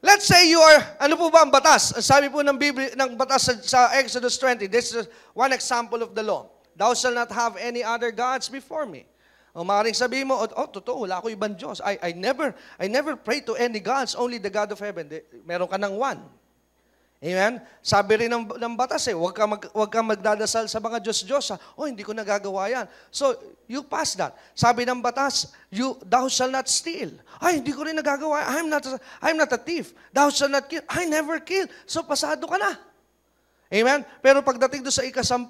Let's say you are, ano po ba ang batas? Sabi po ng Biblia, ng batas sa Exodus 20, this is one example of the law. Thou shalt not have any other gods before me. O maaaring sabihin mo, totoo, wala ako ibang Diyos. I never pray to any gods, only the God of heaven. Meron ka ng one. Amen? Sabi rin ng batas huwag ka magdadasal sa mga Diyos-Diyos. Hindi ko nagagawa yan. So, you pass that. Sabi ng batas, thou shalt not steal. Hindi ko rin nagagawa. I'm not a thief. Thou shalt not kill. I never kill. So, pasado ka na. Amen? Pero pagdating doon sa ika-10,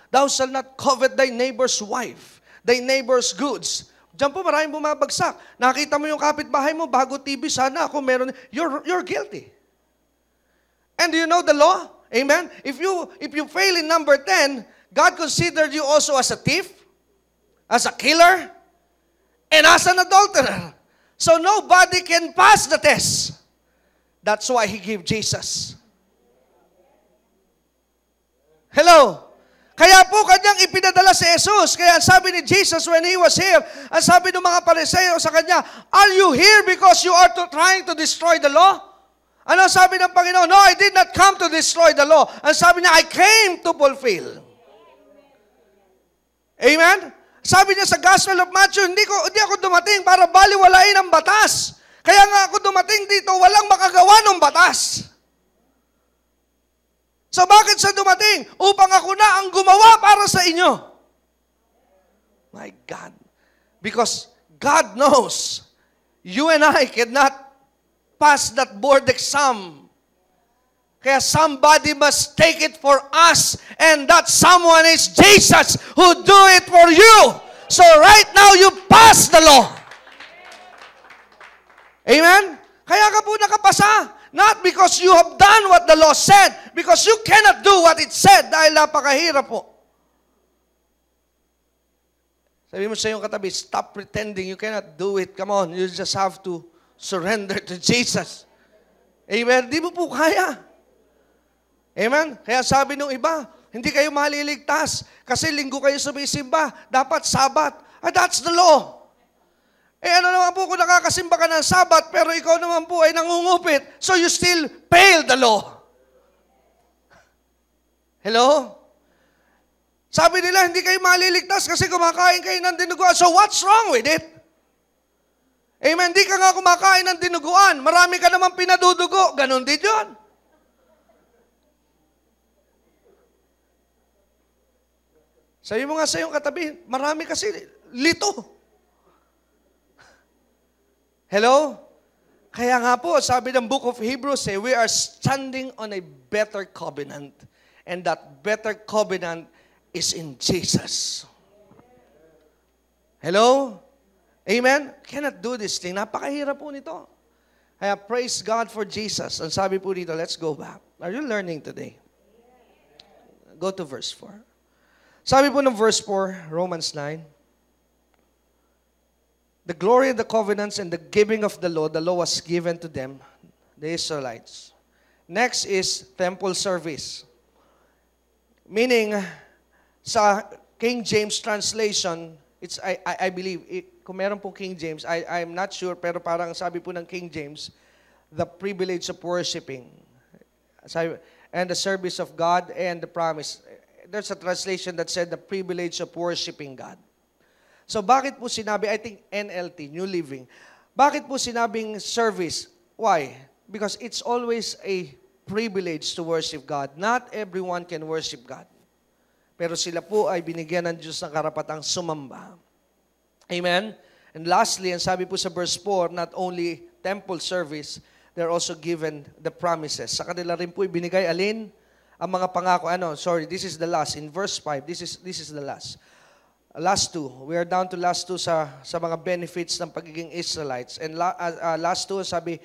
thou shalt not covet thy neighbor's wife, thy neighbor's goods. Diyan po maraming bumabagsak. Nakita mo yung kapitbahay mo, bago TV, sana ako meron. You're guilty. And do you know the law? Amen? If you fail in number 10, God considered you also as a thief, as a killer, and as an adulterer. So nobody can pass the test. That's why He gave Jesus. Hello? Kaya po kanyang ipinadala si Jesus. Kaya sabi ni Jesus when He was here, ang sabi ng mga Pariseo sa Kanya, are you here because you are trying to destroy the law? Ano sabi ng Panginoon? No, I did not come to destroy the law. Ang sabi niya, I came to fulfill. Amen? Sabi niya sa Gospel of Matthew, hindi ako dumating para baliwalain ang batas. Kaya nga ako dumating dito, walang makagawa ng batas. So bakit siya dumating? Upang ako na ang gumawa para sa inyo. My God. Because God knows you and I cannot pass that board exam. Kaya somebody must take it for us, and that someone is Jesus who do it for you. So right now, you pass the law. Amen? Kaya ka po nakapasa. Not because you have done what the law said, because you cannot do what it said dahil napakahirap po. Sabi mo sa iyong katabi, stop pretending you cannot do it. Come on, you just have to surrender to Jesus. Amen? Di mo po kaya. Amen? Kaya sabi nung iba, hindi kayo maliligtas kasi linggo kayo sumisimba. Dapat Sabat. That's the law. Ano naman po kung nakakasimba ka ng Sabat pero ikaw naman po ay nangungupit. So you still fail the law. Hello? Sabi nila, hindi kayo maliligtas kasi kumakain kayo ng dinuguan. So what's wrong with it? Amen. Hindi ka nga kumakain ng dinuguan. Marami ka naman pinadudugo. Ganon din yun. Sabi mo nga sa iyong katabi, marami kasi lito. Hello? Kaya nga po, sabi ng Book of Hebrews, we are standing on a better covenant. And that better covenant is in Jesus. Hello? Amen? Cannot do this thing. Napakahirap po nito. Kaya praise God for Jesus. Ang sabi po dito, let's go back. Are you learning today? Go to verse 4. Sabi po ng verse 4, Romans 9, the glory of the covenants and the giving of the law was given to them, the Israelites. Next is temple service. Meaning, sa King James translation, it's I believe, kung meron po King James, I'm not sure, pero parang sabi po ng King James, the privilege of worshiping. And the service of God and the promise. There's a translation that said the privilege of worshiping God. So bakit po sinabi, I think NLT, New Living, bakit po sinabing service? Why? Because it's always a privilege to worship God. Not everyone can worship God. Pero sila po ay binigyan ng Diyos ng karapatang sumamba. Amen? And lastly, and sabi po sa verse 4, not only temple service, they're also given the promises. Sa kanila rin po ibinigay, alin? Ang mga pangako. This is the last. In verse 5, this is the last. Last two. We are down to last two sa mga benefits ng pagiging Israelites. And last two, sabi,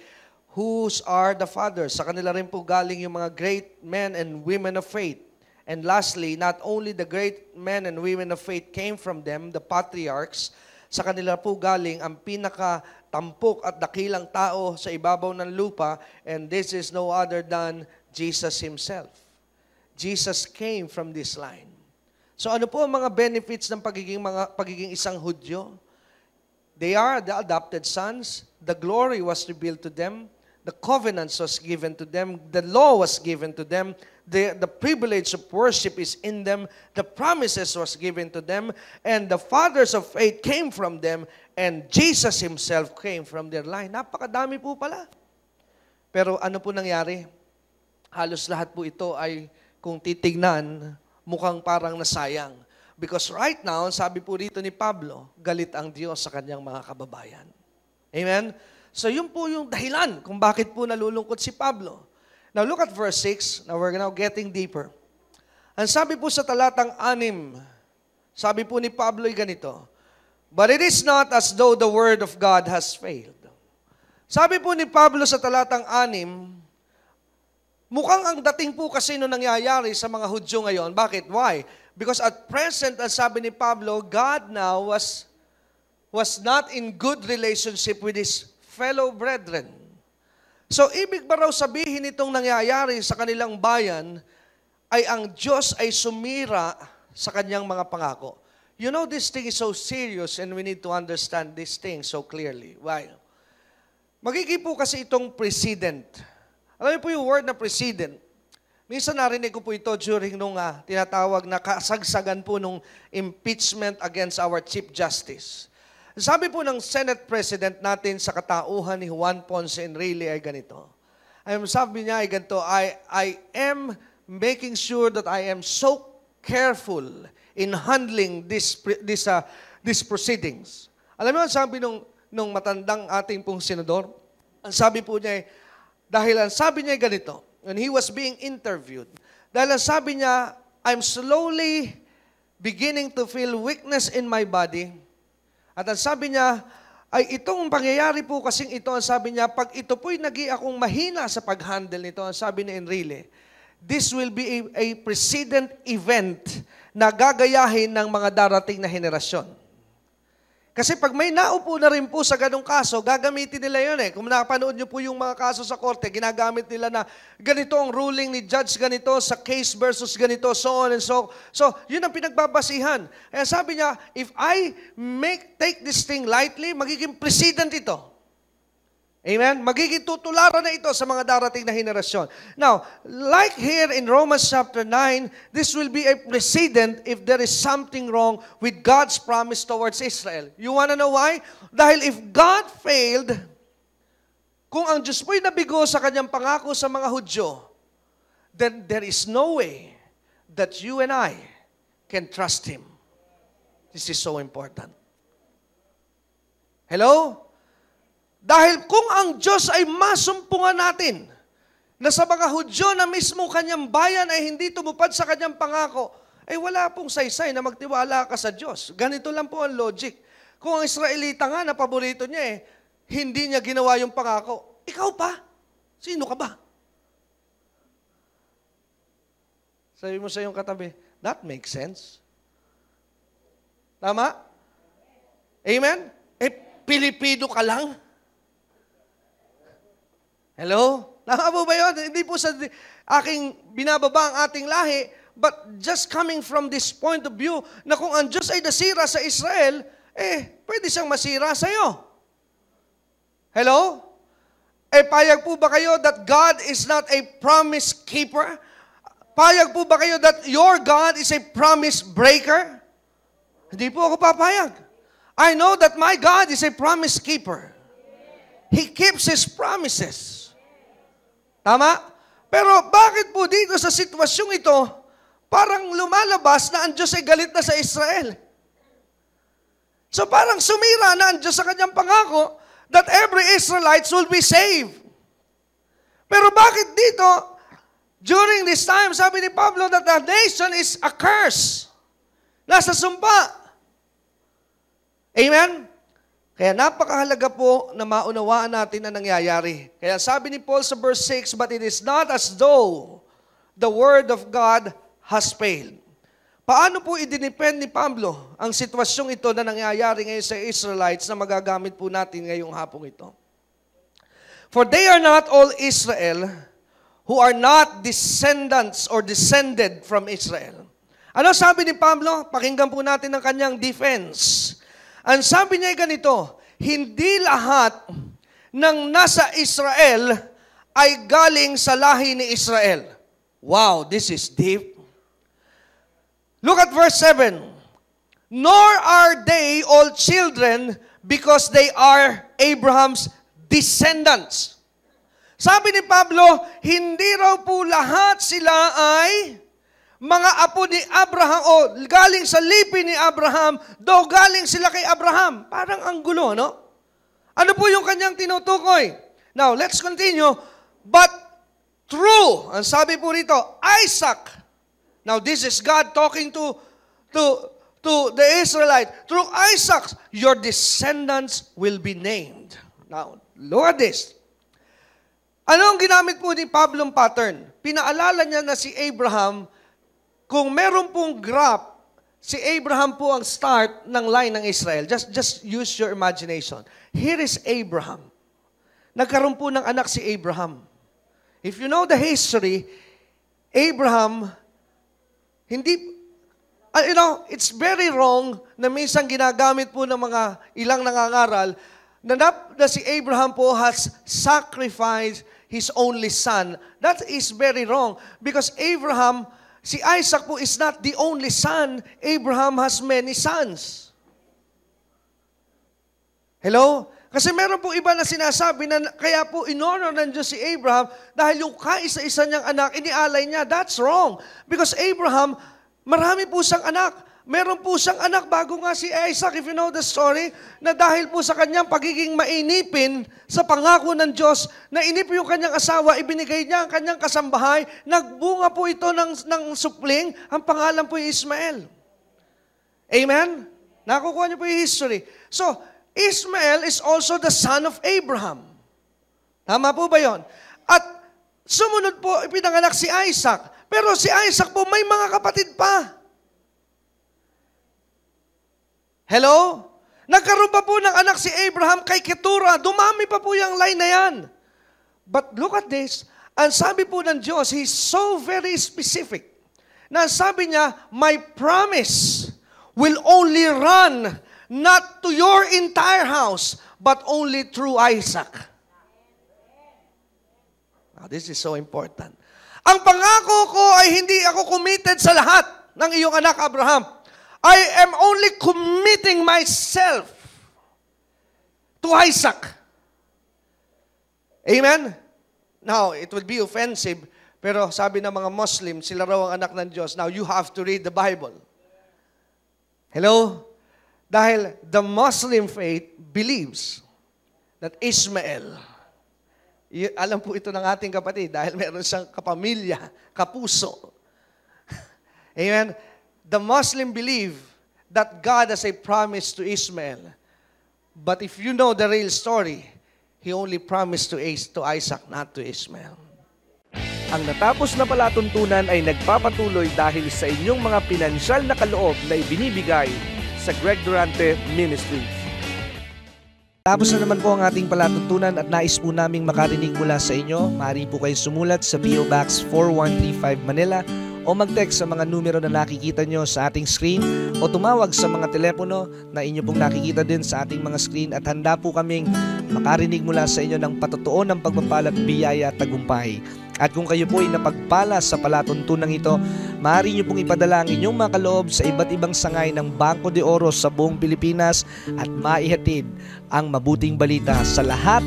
whose are the fathers? Sa kanila rin po galing yung mga great men and women of faith. And lastly, not only the great men and women of faith came from them, the patriarchs, sa kanila po galing ang pinakatampok at dakilang tao sa ibabaw ng lupa, and this is no other than Jesus Himself. Jesus came from this line. So ano po ang mga benefits ng pagiging isang Hudyo? They are the adopted sons. The glory was revealed to them. The covenants was given to them. The law was given to them. The privilege of worship is in them. The promises was given to them. And the fathers of faith came from them. And Jesus Himself came from their line. Napakadami po pala. Pero ano po nangyari? Halos lahat po ito ay, kung titignan, mukhang parang nasayang. Because right now, sabi po rito ni Pablo, galit ang Diyos sa kanyang mga kababayan. Amen? So yun po yung dahilan kung bakit po nalulungkot si Pablo. Now look at verse 6. Now we're now getting deeper. Ang sabi po sa talatang 6, sabi po ni Pablo ay ganito, but it is not as though the word of God has failed. Sabi po ni Pablo sa talatang 6, mukhang ang dating po kasi nung nangyayari sa mga Hudyo ngayon. Bakit? Why? Because at present, ang sabi ni Pablo, God now was not in good relationship with His fellow brethren. So, ibig ba raw sabihin itong nangyayari sa kanilang bayan ay ang Diyos ay sumira sa kanyang mga pangako? You know, this thing is so serious and we need to understand this thing so clearly. Why? Magiging po kasi itong precedent. Alam niyo po yung word na precedent. Minsan narinig ko po ito during nung tinatawag na kasagsagan po nung impeachment against our Chief Justice. Sabi po ng Senate President natin sa katauhan ni Juan Ponce Enrile ay ganito. Sabi niya ay ganito, I am making sure that I am so careful in handling these proceedings. Alam mo, sabi nung matandang ating pong senador, ang sabi po niya dahil ang sabi niya ganito, when he was being interviewed, dahil ang sabi niya, I'm slowly beginning to feel weakness in my body. At ang sabi niya, ay itong pangyayari po kasing ito, ang sabi niya, pag ito po'y akong mahina sa pag-handle nito, ang sabi ni Enrile, this will be a precedent event na gagayahin ng mga darating na henerasyon. Kasi pag may naupo na rin po sa ganong kaso, gagamitin nila yun eh. Kung napanood nyo po yung mga kaso sa korte, ginagamit nila na ganito ang ruling ni judge ganito, sa case versus ganito, so on and so. So, yun ang pinagbabasihan. Kaya sabi niya, if I take this thing lightly, magiging precedent ito. Amen? Magiging tutularan na ito sa mga darating na henerasyon. Now, like here in Romans chapter 9, this will be a precedent if there is something wrong with God's promise towards Israel. You wanna know why? Dahil if God failed, kung ang Diyos po'y nabigo sa kanyang pangako sa mga Hudyo, then there is no way that you and I can trust Him. This is so important. Hello? Dahil kung ang Diyos ay masumpungan natin, na sa mga Hudyo na mismo kanyang bayan ay hindi tumupad sa kanyang pangako, ay wala pong saysay na magtiwala ka sa Diyos. Ganito lang po ang logic. Kung ang Israelita nga na paborito niya hindi niya ginawa yung pangako, ikaw pa? Sino ka ba? Sabi mo sa iyong katabi, that makes sense. Tama? Amen? Pilipino ka lang? Hello? Tama po ba yun? Hindi po sa aking binababa ang ating lahi, but just coming from this point of view, na kung ang Diyos ay nasira sa Israel, pwede siyang masira sa iyo. Hello? Payag po ba kayo that God is not a promise keeper? Payag po ba kayo that your God is a promise breaker? Hindi po ako papayag. I know that my God is a promise keeper. He keeps His promises. Tama? Pero bakit po dito sa sitwasyong ito, parang lumalabas na ang Diyos ay galit na sa Israel? So parang sumira na ang Diyos sa kanyang pangako that every Israelites will be saved. Pero bakit dito, during this time, sabi ni Pablo that the nation is a curse. Nasa sumpa. Amen? Kaya napakahalaga po na maunawaan natin ang nangyayari. Kaya sabi ni Paul sa verse 6, but it is not as though the word of God has failed. Paano po idinepend ni Pablo ang sitwasyong ito na nangyayari ngayon sa Israelites na magagamit po natin ngayong hapong ito? For they are not all Israel who are not descendants or descended from Israel. Ano sabi ni Pablo? Pakinggan po natin ang kanyang defense. Ang sabi niya ay ganito, hindi lahat ng nasa Israel ay galing sa lahi ni Israel. Wow, this is deep. Look at verse 7. Nor are they all children because they are Abraham's descendants. Sabi ni Pablo, hindi raw po lahat sila ay mga apo ni Abraham o galing sa lipi ni Abraham, do galing sila kay Abraham. Parang ang gulo, no? Ano po yung kanyang tinutukoy? Now, let's continue. But through, ang sabi po rito, Isaac. Now, this is God talking to the Israelite. Through Isaac, your descendants will be named. Now, look at this. Ano ang ginamit po ni Pablong pattern? Pinaalala niya na si Abraham, kung meron pong graph, si Abraham po ang start ng line ng Israel. Just use your imagination. Here is Abraham. Nagkaroon po ng anak si Abraham. If you know the history, Abraham, it's very wrong na minsan ginagamit po ng mga ilang nangangaral na si Abraham po has sacrificed his only son. That is very wrong because si Isaac po is not the only son. Abraham has many sons. Hello? Kasi meron po iba na sinasabi na kaya po in-honor ng Diyos si Abraham dahil yung kaisa-isa niyang anak, inialay niya. That's wrong. Because Abraham, marami po siyang anak. Meron po siyang anak bago nga si Isaac, if you know the story, na dahil po sa kanyang pagiging mainipin sa pangako ng Diyos, na inip yung kanyang asawa, ibinigay niya ang kanyang kasambahay, nagbunga po ito ng supling, ang pangalan po ay Ismael. Amen? Nakukuha niyo po yung history. So, Ismael is also the son of Abraham. Tama po ba yon? At sumunod po, ipinanganak si Isaac. Pero si Isaac po, may mga kapatid pa. Hello? Nagkaroon pa po ng anak si Abraham kay Keturah. Dumami pa po yung line na yan. But look at this. Ang sabi po ng Diyos, He's so very specific. Na sabi niya, my promise will only run not to your entire house, but only through Isaac. This is so important. Ang pangako ko ay hindi ako committed sa lahat ng iyong anak, Abraham. I am only committing myself to Isaac. Amen? Now, it would be offensive, pero sabi ng mga Muslim, sila raw ang anak ng Diyos. Now, you have to read the Bible. Hello? Dahil the Muslim faith believes that Ishmael, alam po ito ng ating kapatid, dahil meron siyang kapamilya, kapuso. Amen? The Muslim believe that God has a promise to Ishmael. But if you know the real story, He only promised to Isaac, not to Ishmael. Ang natapos na palatuntunan ay nagpapatuloy dahil sa inyong mga pinansyal na kaloob na ibinibigay sa Greg Durante Ministries. Tapos na naman po ang ating palatuntunan at nais po naming makarinig mula sa inyo. Maaari po kayo sumulat sa PO Box 4135 Manila o mag-text sa mga numero na nakikita nyo sa ating screen o tumawag sa mga telepono na inyo pong nakikita din sa ating mga screen at handa po kaming makarinig mula sa inyo ng patotoo ng pagpapala at biyaya at tagumpay. At kung kayo po ay napagpala sa palatuntunan ito, maaari nyo pong ipadala ang inyong mga kaloob sa iba't ibang sangay ng Bangko de Oro sa buong Pilipinas at maihatid ang mabuting balita sa lahat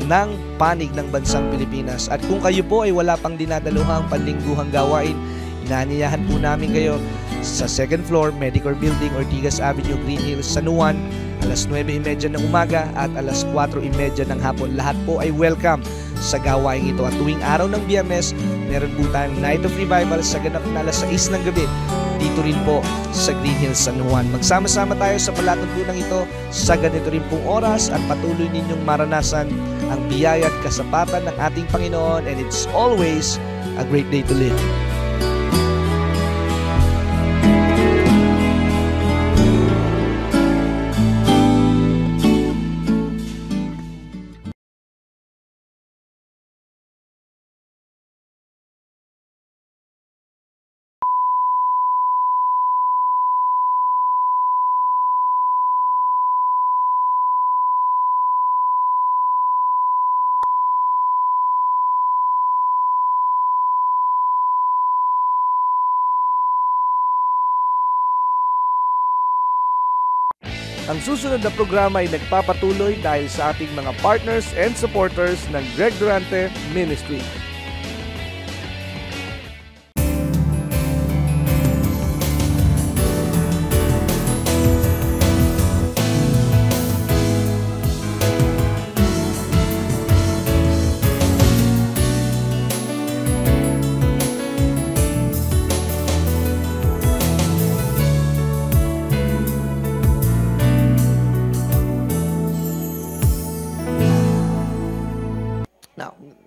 ng panig ng bansang Pilipinas. At kung kayo po ay wala pang dinadaluhang panlingguhang gawain, inaaniyahan po namin kayo sa 2nd floor, Medicare Building, Ortigas Avenue, Green Hills, San Juan, alas 9:30 ng umaga at alas 4:30 ng hapon. Lahat po ay welcome sa gawain ito. At tuwing araw ng Biyernes, meron po tayong Night of Revival sa ganap na alas 6 ng gabi. Dito rin po sa Green Hills, San Juan. Magsama-sama tayo sa palatuntunan ito sa ganito rin pong oras at patuloy ninyong maranasan ang biyaya at kasapatan ng ating Panginoon, and it's always a great day to live. Ang susunod na programa ay nagpapatuloy dahil sa ating mga partners and supporters ng Greg Durante Ministry.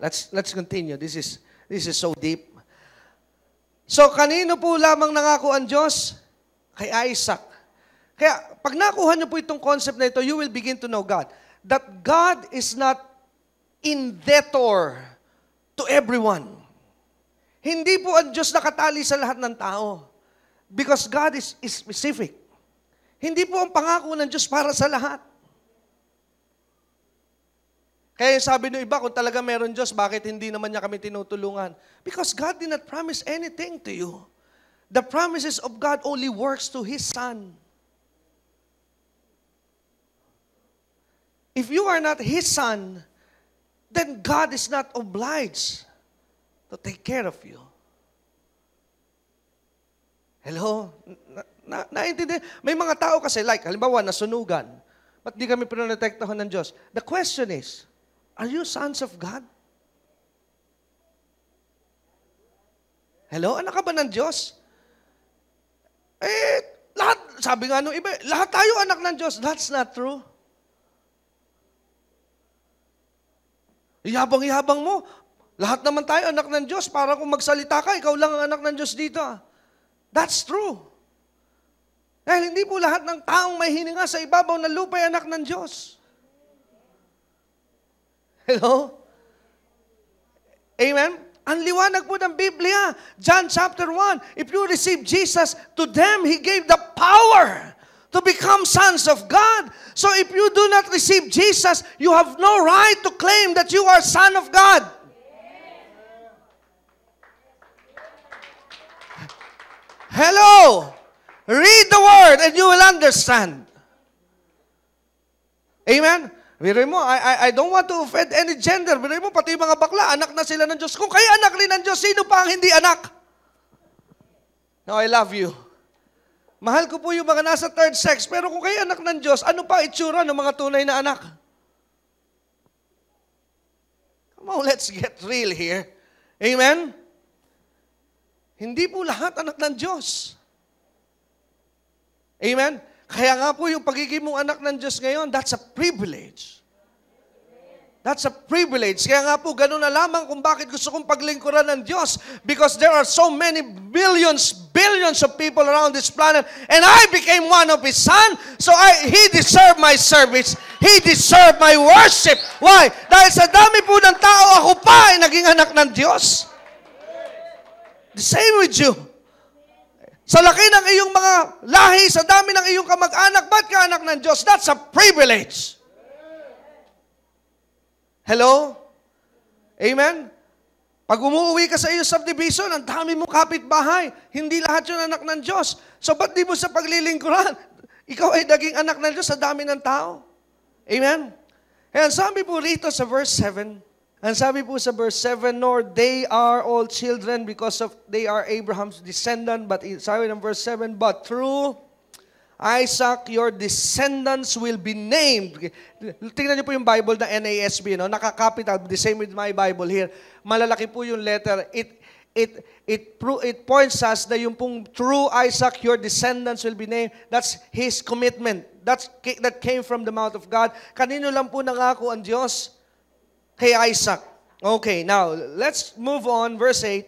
Let's continue. This is so deep. So, kanino po lamang nangako ang Diyos? Kay Isaac. Kaya, pag nakuha niyo po itong concept na ito, you will begin to know God. That God is not in debtor to everyone. Hindi po ang Diyos nakatali sa lahat ng tao. Because God is specific. Hindi po ang pangako ng Diyos para sa lahat. Kaya sabi ng iba, kung talaga meron Diyos, bakit hindi naman niya kami tinutulungan? Because God did not promise anything to you. The promises of God only works to His Son. If you are not His Son, then God is not obliged to take care of you. Hello? Naintindihan? May mga tao kasi, like, halimbawa, nasunugan. Ba't di kami pinoprotektahan ng Diyos? The question is, are you sons of God? Hello? Anak ka ba ng Diyos? Lahat, sabi nga nung iba, lahat tayo anak ng Diyos. That's not true. Yabang-yabang mo. Lahat naman tayo anak ng Diyos. Para kung magsalita ka, ikaw lang ang anak ng Diyos dito. That's true. Dahil hindi po lahat ng taong may hininga sa ibabaw ng lupa ay anak ng Diyos. Hello? Amen? Ang liwanag po ng Biblia. John chapter 1. If you receive Jesus, to them He gave the power to become sons of God. So if you do not receive Jesus, you have no right to claim that you are son of God. Hello! Read the word and you will understand. Amen? Biruin mo, I don't want to offend any gender. Biruin mo, pati yung mga bakla, anak na sila ng Diyos. Kung kayo anak rin ng Diyos, sino pa ang hindi anak? No, I love you. Mahal ko po yung mga nasa third sex, pero kung kayo anak ng Diyos, ano pa itsura ng mga tunay na anak? Come on, let's get real here. Amen? Hindi po lahat anak ng Diyos. Amen? Kaya nga po yung pagiging mong anak ng Diyos ngayon, that's a privilege. That's a privilege. Kaya nga po, ganun na lamang kung bakit gusto kong paglingkuran ng Diyos. Because there are so many billions of people around this planet. And I became one of His Son. So He deserved my service. He deserved my worship. Why? Dahil sa dami po ng tao, ako pa ay naging anak ng Diyos. The same with you. Sa laki ng iyong mga lahi, sa dami ng iyong kamag-anak, ba't ka anak ng Diyos? That's a privilege. Hello? Amen? Pag umuwi ka sa iyong subdivision, ang dami mo kapitbahay. Hindi lahat yun anak ng Diyos. So, ba't di mo sa paglilingkuran? Ikaw ay naging anak ng Diyos sa dami ng tao. Amen? Kaya sabi po rito sa verse 7, ang sabi po sa verse 7, nor they are all children because of they are Abraham's descendant, but sabi ng verse 7, but through Isaac, your descendants will be named. Tingnan niyo po yung Bible na NASB, no? Naka-capital, the same with my Bible here. Malalaki po yung letter. It points us na yung pong through Isaac, your descendants will be named. That's His commitment. That came from the mouth of God. Kanino lang po nangako ang Diyos? Kay Isaac. Okay, now, let's move on. Verse 8.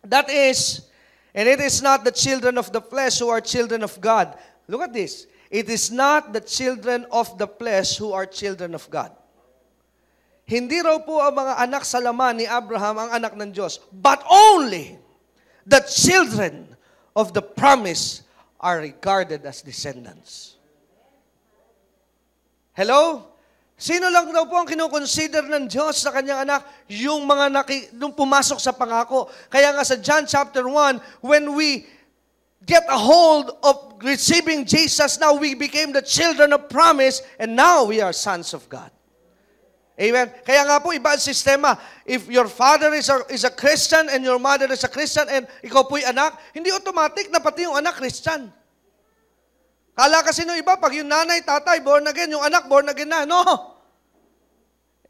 That is, and it is not the children of the flesh who are children of God. Look at this. It is not the children of the flesh who are children of God. Hindi raw po ang mga anak sa laman ni Abraham ang anak ng Diyos, but only the children of the promise are regarded as descendants. Hello? Sino lang daw po ang kinukonsider ng Diyos sa kanyang anak? Yung mga nung pumasok sa pangako. Kaya nga sa John chapter 1, when we get a hold of receiving Jesus, now we became the children of promise, and now we are sons of God. Amen? Kaya nga po, iba ang sistema. If your father is a Christian and your mother is a Christian and ikaw po'y anak, hindi automatic na pati yung anak Christian. Kala kasi nung iba, pag yung nanay, tatay, born again, yung anak, born again na. No.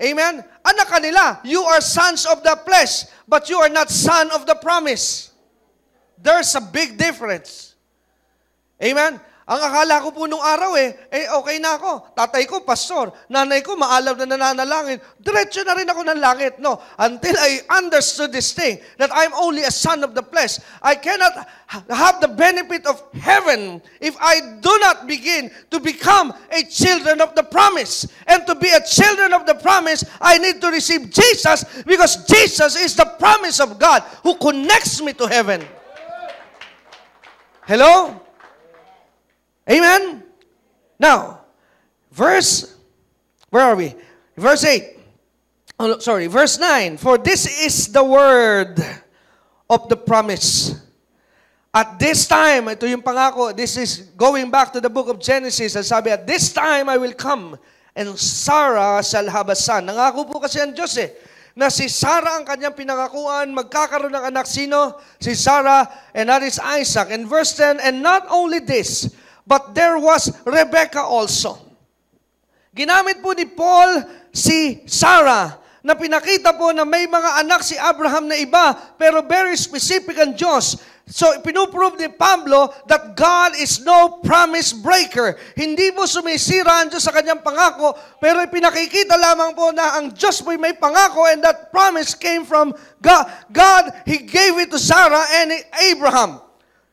Amen? Anak ka nila. You are sons of the flesh, but you are not son of the promise. There's a big difference. Amen? Ang akala ko po nung araw okay na ako. Tatay ko, pastor. Nanay ko, maalaw na nananalangin. Diretso na rin ako ng langit. No. Until I understood this thing, that I'm only a son of the flesh. I cannot have the benefit of heaven if I do not begin to become a children of the promise. And to be a children of the promise, I need to receive Jesus, because Jesus is the promise of God who connects me to heaven. Hello? Amen? Now, where are we? Verse 8. Oh, sorry, verse 9. For this is the word of the promise. At this time, ito yung pangako, this is going back to the book of Genesis. Ang sabi, at this time I will come, and Sarah shall have a son. Nangako po kasi ang Diyos na si Sarah ang kanyang pinangakuan, magkakaroon ng anak. Sino? Si Sarah, and that is Isaac. And verse 10, and not only this, but there was Rebecca also. Ginamit po ni Paul si Sarah na pinakita po na may mga anak si Abraham na iba, pero very specific ang Diyos. So, pinuprove ni Pablo that God is no promise breaker. Hindi mo sumisira ang Diyos sa kanyang pangako, pero pinakikita lamang po na ang Diyos po may pangako, and that promise came from God. God, He gave it to Sarah and Abraham.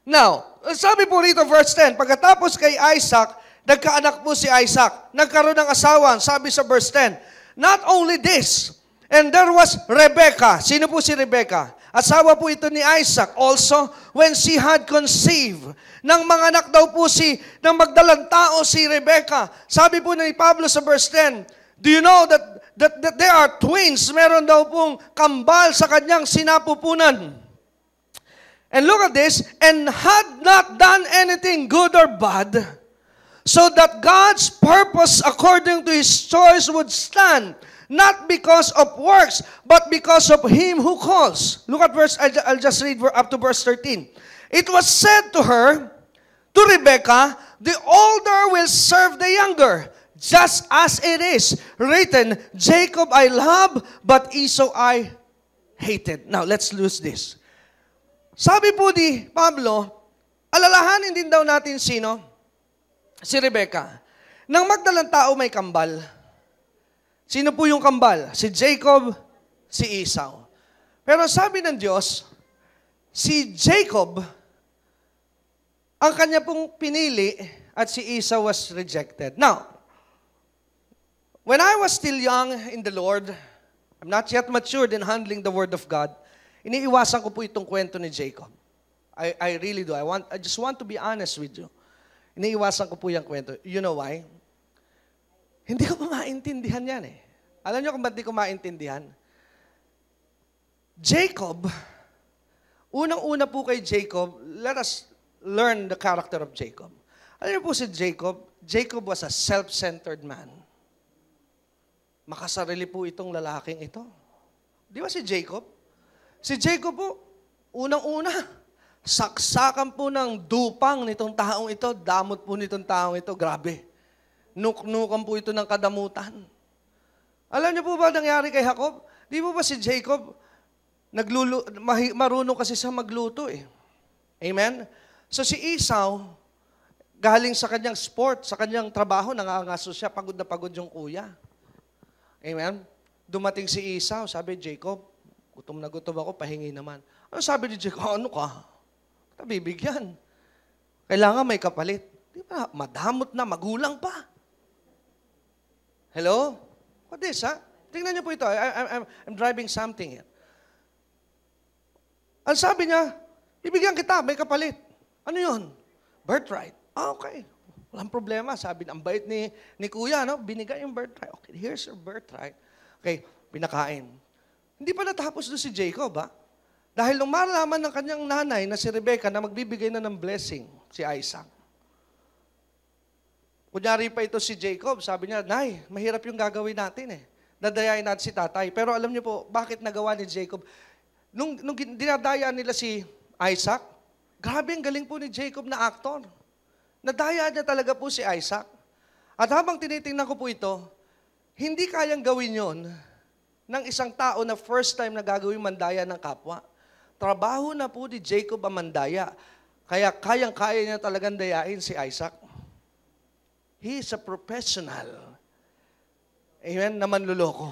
Now, sabi po rito verse 10, pagkatapos kay Isaac, nagkaanak po si Isaac. Nagkaroon ng asawa, sabi sa verse 10. Not only this, and there was Rebecca. Sino po si Rebecca? Asawa po ito ni Isaac. Also, when she had conceived, nang mga anak daw po ng magdalang tao si Rebecca. Sabi po ni Pablo sa verse 10, do you know that there are twins? Meron daw pong kambal sa kanyang sinapupunan. And look at this, and had not done anything good or bad, so that God's purpose according to His choice would stand, not because of works, but because of Him who calls. Look at verse, I'll just read up to verse 13. It was said to her, to Rebekah, the older will serve the younger, just as it is written, Jacob I love, but Esau I hated. Now, let's lose this. Sabi po ni Pablo, alalahanin din daw natin sino? Si Rebekah. Nang magdalang tao may kambal. Sino po yung kambal? Si Jacob, si Esau. Pero sabi ng Diyos, si Jacob, ang kanya pong pinili, at si Esau was rejected. Now, when I was still young in the Lord, I'm not yet matured in handling the Word of God, iniiwasan ko po itong kwento ni Jacob. I really do. I just want to be honest with you. Iniiwasan ko po yung kwento. You know why? Hindi ko pa maintindihan yan eh. Alam niyo kung ba't di ko maintindihan? Jacob, unang-una po kay Jacob, let us learn the character of Jacob. Alam niyo po si Jacob? Jacob was a self-centered man. Makasarili po itong lalaking ito. Di ba si Jacob? Si Jacob po, unang-una, saksakan po ng dupang nitong taong ito, damot po nitong taong ito, grabe. Nuknukan po ito ng kadamutan. Alam niyo po ba nangyari kay Jacob? Di po ba si Jacob, marunong kasi sa magluto eh. Amen? So si Esau, galing sa kanyang sport, sa kanyang trabaho, nangangaso siya, pagod na pagod yung kuya. Amen? Dumating si Esau, sabi, Jacob, gutom na gutom ako, pahingi naman. Ano sabi ni Jacob? Ano ka? Bibigyan. Kailangan may kapalit. Di ba? Madamot na, magulang pa. Hello? What is, ha? Tingnan niyo po ito. I'm driving something here. Ang sabi niya, ibigyan kita, may kapalit. Ano yun? Birthright. Okay. Walang problema. Sabi, ang bait ni kuya, no? Binigay yung birthright. Okay, here's your birthright. Okay, pinakain. Hindi pa natapos doon si Jacob, ha? Dahil nung malaman ng kanyang nanay na si Rebekah na magbibigay na ng blessing, si Isaac. Kunyari pa ito si Jacob, sabi niya, Nay, mahirap yung gagawin natin eh. Dadayain natin si tatay. Pero alam niyo po, bakit nagawa ni Jacob? Nung dinadaya nila si Isaac, grabe ang galing po ni Jacob na aktor. Nadaya niya talaga po si Isaac. At habang tinitingnan ko po ito, hindi kayang gawin yon ng isang tao na first time na gagawin mandaya ng kapwa. Trabaho na po ni Jacob ang mandaya. Kaya kayang-kaya niya talagang dayain si Isaac. He is a professional. Amen? Na manluloko.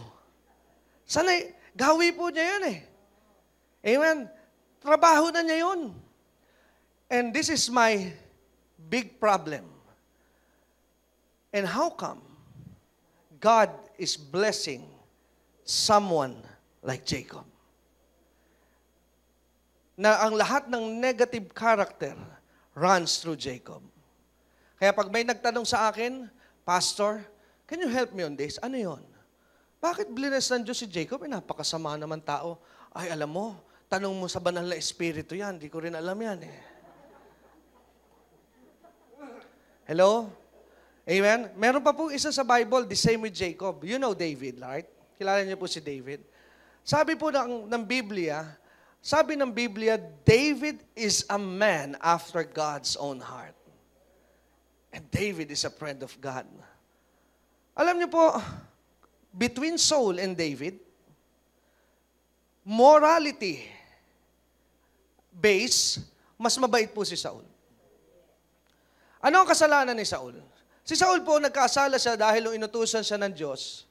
Sanay, gawi po niya yun eh. Amen? Trabaho na niya yun. And this is my big problem. And how come God is blessing someone like Jacob? Na ang lahat ng negative character runs through Jacob. Kaya pag may nagtanong sa akin, Pastor, can you help me on this? Ano yon? Bakit blines ng Diyos si Jacob? Napakasama naman tao. Ay, alam mo, tanong mo sa banal na espiritu yan. Di ko rin alam yan eh. Hello? Amen? Meron pa po isa sa Bible, the same with Jacob. You know David, right? Kilala niyo po si David. Sabi po ng Biblia, David is a man after God's own heart. And David is a friend of God. Alam niyo po, between Saul and David, morality base, mas mabait po si Saul. Ano ang kasalanan ni Saul? Si Saul po, nagkasala siya dahil nung inutusan siya ng Diyos.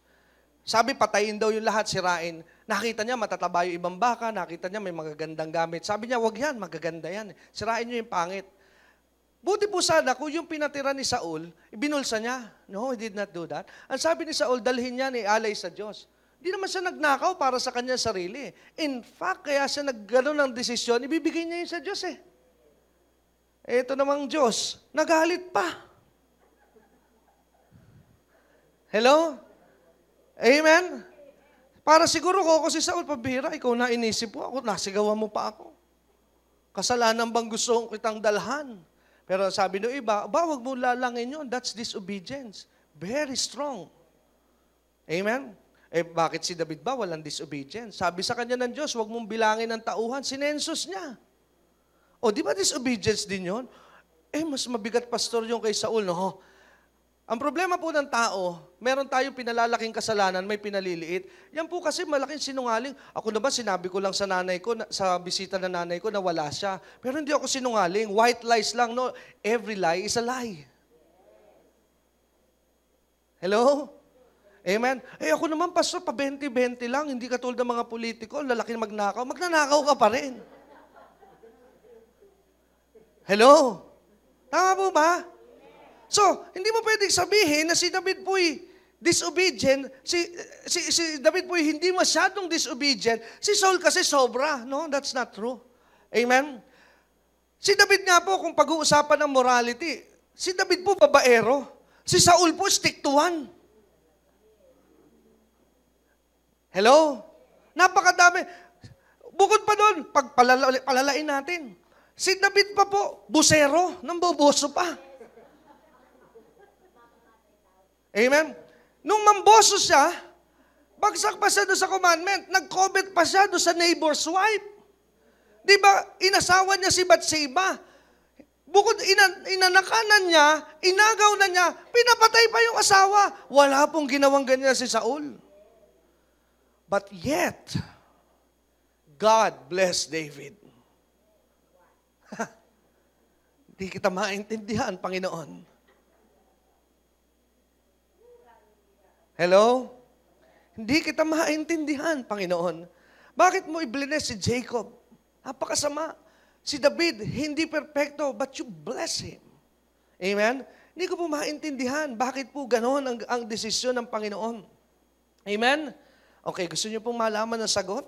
Sabi, patayin daw yung lahat, sirain. Nakita niya, matataba yung ibang baka. Nakita niya, may magagandang gamit. Sabi niya, wag yan, magaganda yan. Sirain niyo yung pangit. Buti po sana, kung yung pinatira ni Saul, ibinulsa niya. No, he did not do that. Ang sabi ni Saul, dalhin niya ni alay sa Diyos. Hindi naman siya nagnakaw para sa kanya sarili. In fact, kaya siya naggano'n ng desisyon, ibibigay niya yun sa Diyos eh. Ito namang Diyos, nagalit pa. Hello? Amen? Para siguro ko, kasi Saul, pabihira, ikaw na inisip mo ako, nasigawan mo pa ako. Kasalanan bang gusto kitang dalhan? Pero sabi ng iba, wag mo lalangin yun. That's disobedience. Very strong. Amen? Bakit si David ba walang disobedience? Sabi sa kanya ng Diyos, wag mong bilangin ng tauhan. Sinensus niya. O, di ba disobedience din yun? Mas mabigat, pastor, yung kay Saul, no? Ang problema po ng tao, meron tayong pinalalaking kasalanan, may pinaliliit. Yan po kasi malaking sinungaling. Ako na ba, sinabi ko lang sa nanay ko, sa bisita ng nanay ko, na wala siya. Pero hindi ako sinungaling. White lies lang, no? Every lie is a lie. Hello? Amen? Ako naman, pastor, pa 20-20 lang. Hindi katulad ng mga politiko, lalaki magnakaw. Magnanakaw ka pa rin. Hello? Tama po ba? So, hindi mo pwedeng sabihin na si David po'y disobedient, si David po'y hindi masyadong disobedient, si Saul kasi sobra. No, that's not true. Amen? Si David nga po, kung pag-uusapan ng morality, si David po babaero, si Saul po stick to one. Hello? Napakadami. Bukod pa doon, palalain natin. Si David pa po, busero, namboboso pa. Amen? Nung mamboso siya, bagsak pa siya doon sa commandment, nag-covet pa siya doon sa neighbor's wife. Di ba, inasawa niya si Bathsheba. Bukod inanakanan niya, inagaw na niya, pinapatay pa yung asawa. Wala pong ginawang ganyan si Saul. But yet, God bless David. Hindi kita maintindihan, Panginoon. Hello? Hindi kita maintindihan, Panginoon. Bakit mo i-bless si Jacob? Napakasama. Si David, hindi perfecto, but you bless him. Amen? Hindi ko po maintindihan. Bakit po ganon ang desisyon ng Panginoon? Amen? Okay, gusto niyo pong malaman ng sagot?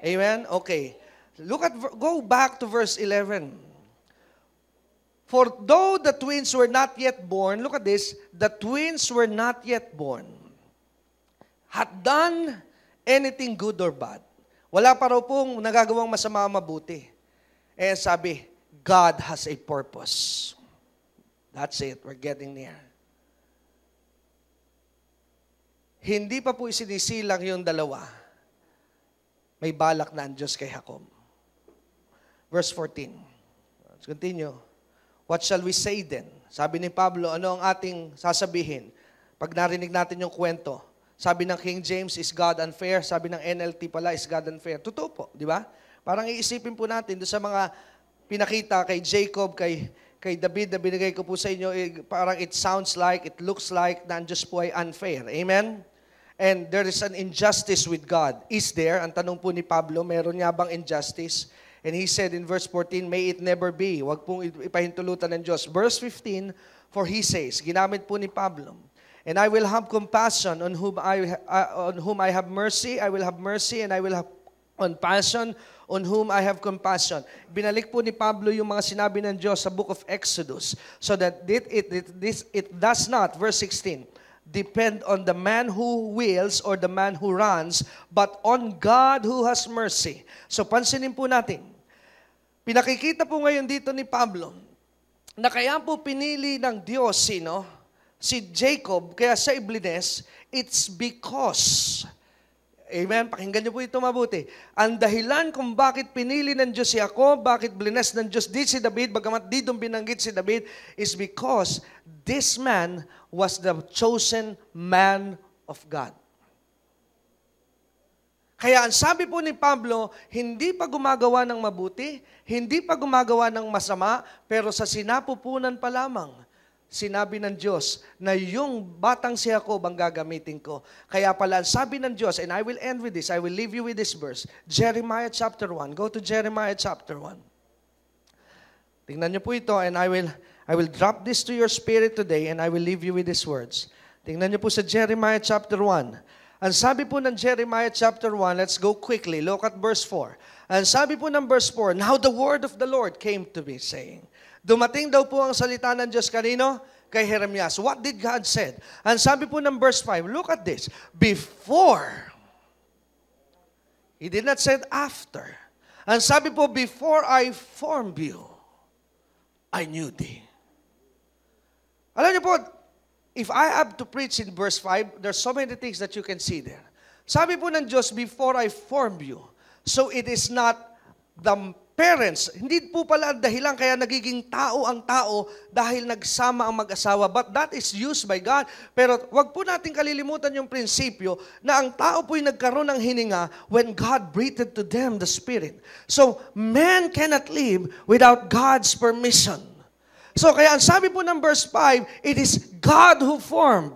Amen? Okay. Go back to verse 11. For though the twins were not yet born, look at this, the twins were not yet born, had done anything good or bad. Wala pa raw pong nagagawang masama o mabuti. Sabi, God has a purpose. That's it, we're getting near. Hindi pa po isinisilang yung dalawa. May balak na ang Diyos kay Jacob. Verse 14. Let's continue. What shall we say then? Sabi ni Pablo, ano ang ating sasabihin? Pag narinig natin yung kwento, sabi ng King James, is God unfair? Sabi ng NLT pala, is God unfair? Totoo po, di ba? Parang iisipin po natin doon sa mga pinakita kay Jacob, kay David na binigay ko po sa inyo, parang it sounds like, it looks like na ang Diyos po ay unfair. Amen? And there is an injustice with God. Is there? Ang tanong po ni Pablo, meron nga bang injustice? And he said in verse 14, may it never be. Huwag pong ipahintulutan ng Diyos. Verse 15, for he says, ginamit po ni Pablo, and I will have compassion on whom I have mercy. I will have mercy, and I will have compassion on whom I have compassion. Binalik po ni Pablo yung mga sinabi ng Diyos sa book of Exodus, so that it does not, verse 16, depend on the man who wills or the man who runs, but on God who has mercy. So pansinin po natin, pinakikita po ngayon dito ni Pablo na kaya po pinili ng Diyos si Jacob, kaya sa iblines, it's because, amen, pakinggan niyo po ito mabuti, ang dahilan kung bakit pinili ng Diyos si Jacob, bakit blines ng Diyos di si David, bagamat di doon binanggit si David, is because this man was the chosen man of God. Kaya ang sabi po ni Pablo, hindi pa gumagawa ng mabuti, hindi pa gumagawa ng masama, pero sa sinapupunan pa lamang, sinabi ng Diyos na yung batang si Jacob ang gagamitin ko. Kaya pala, sabi ng Diyos, and I will end with this, I will leave you with this verse, Jeremiah chapter 1. Go to Jeremiah chapter 1. Tingnan niyo po ito, and I will drop this to your spirit today, and I will leave you with these words. Tingnan niyo po sa Jeremiah chapter 1. Ang sabi po ng Jeremiah chapter 1, let's go quickly, look at verse 4. Ang sabi po ng verse 4, now the word of the Lord came to me, saying, dumating daw po ang salita ng Diyos kanino? Kay Jeremias. What did God said? Ang sabi po ng verse 5, look at this, before, He did not say after. Ang sabi po, before I formed you, I knew thee. Alam niyo po, if I have to preach in verse 5, there's so many things that you can see there. Sabi po ng Diyos, before I formed you. So it is not the parents. Hindi po pala ang dahilan kaya nagiging tao ang tao dahil nagsama ang mag-asawa. But that is used by God. Pero wag po natin kalilimutan yung prinsipyo na ang tao po'y nagkaroon ng hininga when God breathed to them the Spirit. So, man cannot live without God's permission. So, kaya ang sabi po ng verse 5, it is God who formed.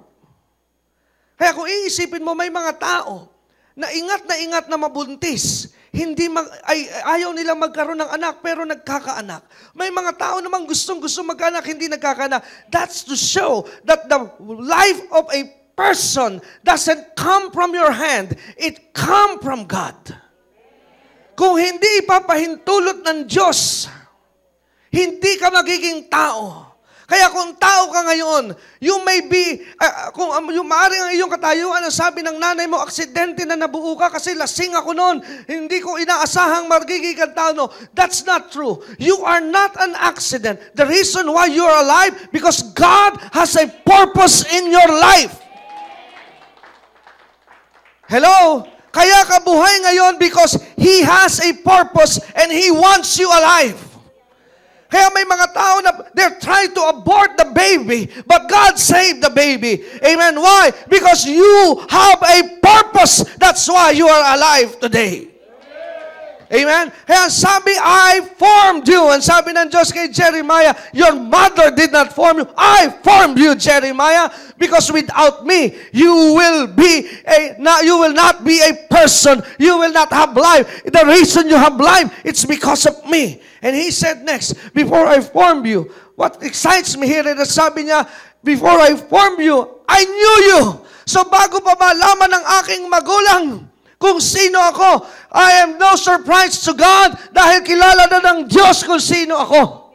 Kaya kung iisipin mo, may mga tao na ingat na mabuntis, ayaw nilang magkaroon ng anak, pero nagkakaanak. May mga tao namang gustong-gusto magkaanak, hindi nagkakaanak. That's to show that the life of a person doesn't come from your hand. It come from God. Kung hindi ipapahintulot ng Diyos, hindi ka magiging tao. Kaya kung tao ka ngayon, you may be, kung yung maaaring ang iyong katayuan, ang sabi ng nanay mo, aksidente na nabuo ka kasi lasing ako noon, hindi ko inaasahang magiging kang tao. No, that's not true. You are not an accident. The reason why you are alive, because God has a purpose in your life. Hello? Kaya ka buhay ngayon because He has a purpose and He wants you alive. Kaya may mga tao na they're trying to abort the baby, but God saved the baby. Amen. Why? Because you have a purpose. That's why you are alive today. Amen. Kaya sabi, I formed you. And sabi ng Diyos kay Jeremiah, your mother did not form you. I formed you, Jeremiah, because without me, you will not be a person. You will not have life. The reason you have life, it's because of me. And he said next, before I formed you, what excites me here is sabi niya, before I formed you, I knew you. So bago pa malaman ng aking magulang kung sino ako, I am no surprise to God dahil kilala na ng Diyos kung sino ako.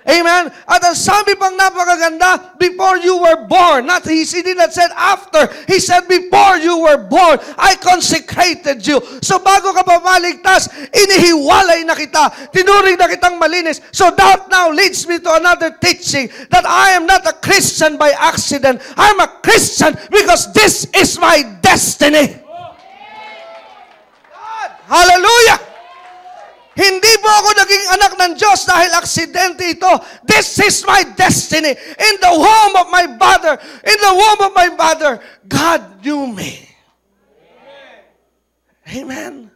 Amen? At ang sabi pang napakaganda, before you were born, he did not say after, he said before you were born, I consecrated you. So bago ka pa maligtas, inihiwalay na kita, tinuring na kitang malinis. So that now leads me to another teaching, that I am not a Christian by accident. I'm a Christian because this is my destiny. God, hallelujah! Hindi po ako naging anak ng Diyos dahil aksidente ito. This is my destiny. In the womb of my mother, God knew me. Amen.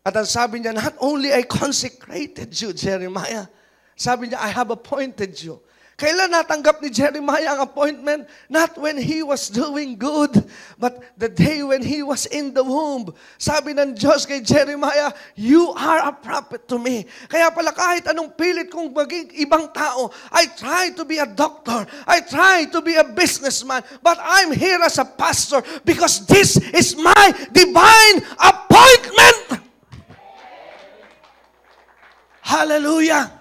At ang sabi niya, not only I consecrated you, Jeremiah. Sabi niya, I have appointed you. Kailan natanggap ni Jeremiah ang appointment? Not when he was doing good, but the day when he was in the womb. Sabi ng Diyos kay Jeremiah, you are a prophet to me. Kaya pala kahit anong pilit kong maging ibang tao, I try to be a doctor, I try to be a businessman, but I'm here as a pastor because this is my divine appointment. Hallelujah.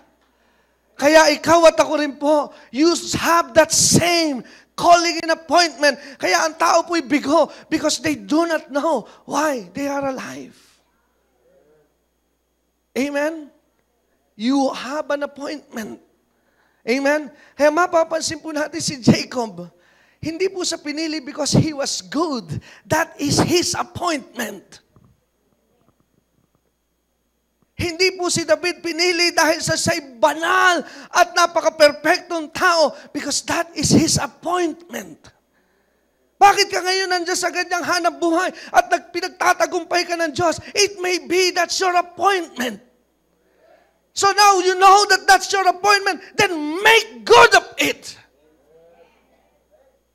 Kaya ikaw at ako rin po, you have that same calling and appointment. Kaya ang tao po'y bigo because they do not know why they are alive. Amen? You have an appointment. Amen? Kaya mapapansin po natin si Jacob, hindi po sa pinili because he was good. That is his appointment. Hindi po si David pinili dahil sa siya'y banal at napaka-perfectong tao because that is his appointment. Bakit ka ngayon nandiyan sa ganyang hanap buhay at pinagtatagumpay ka ng Diyos? It may be that's your appointment. So now you know that that's your appointment, then make good of it.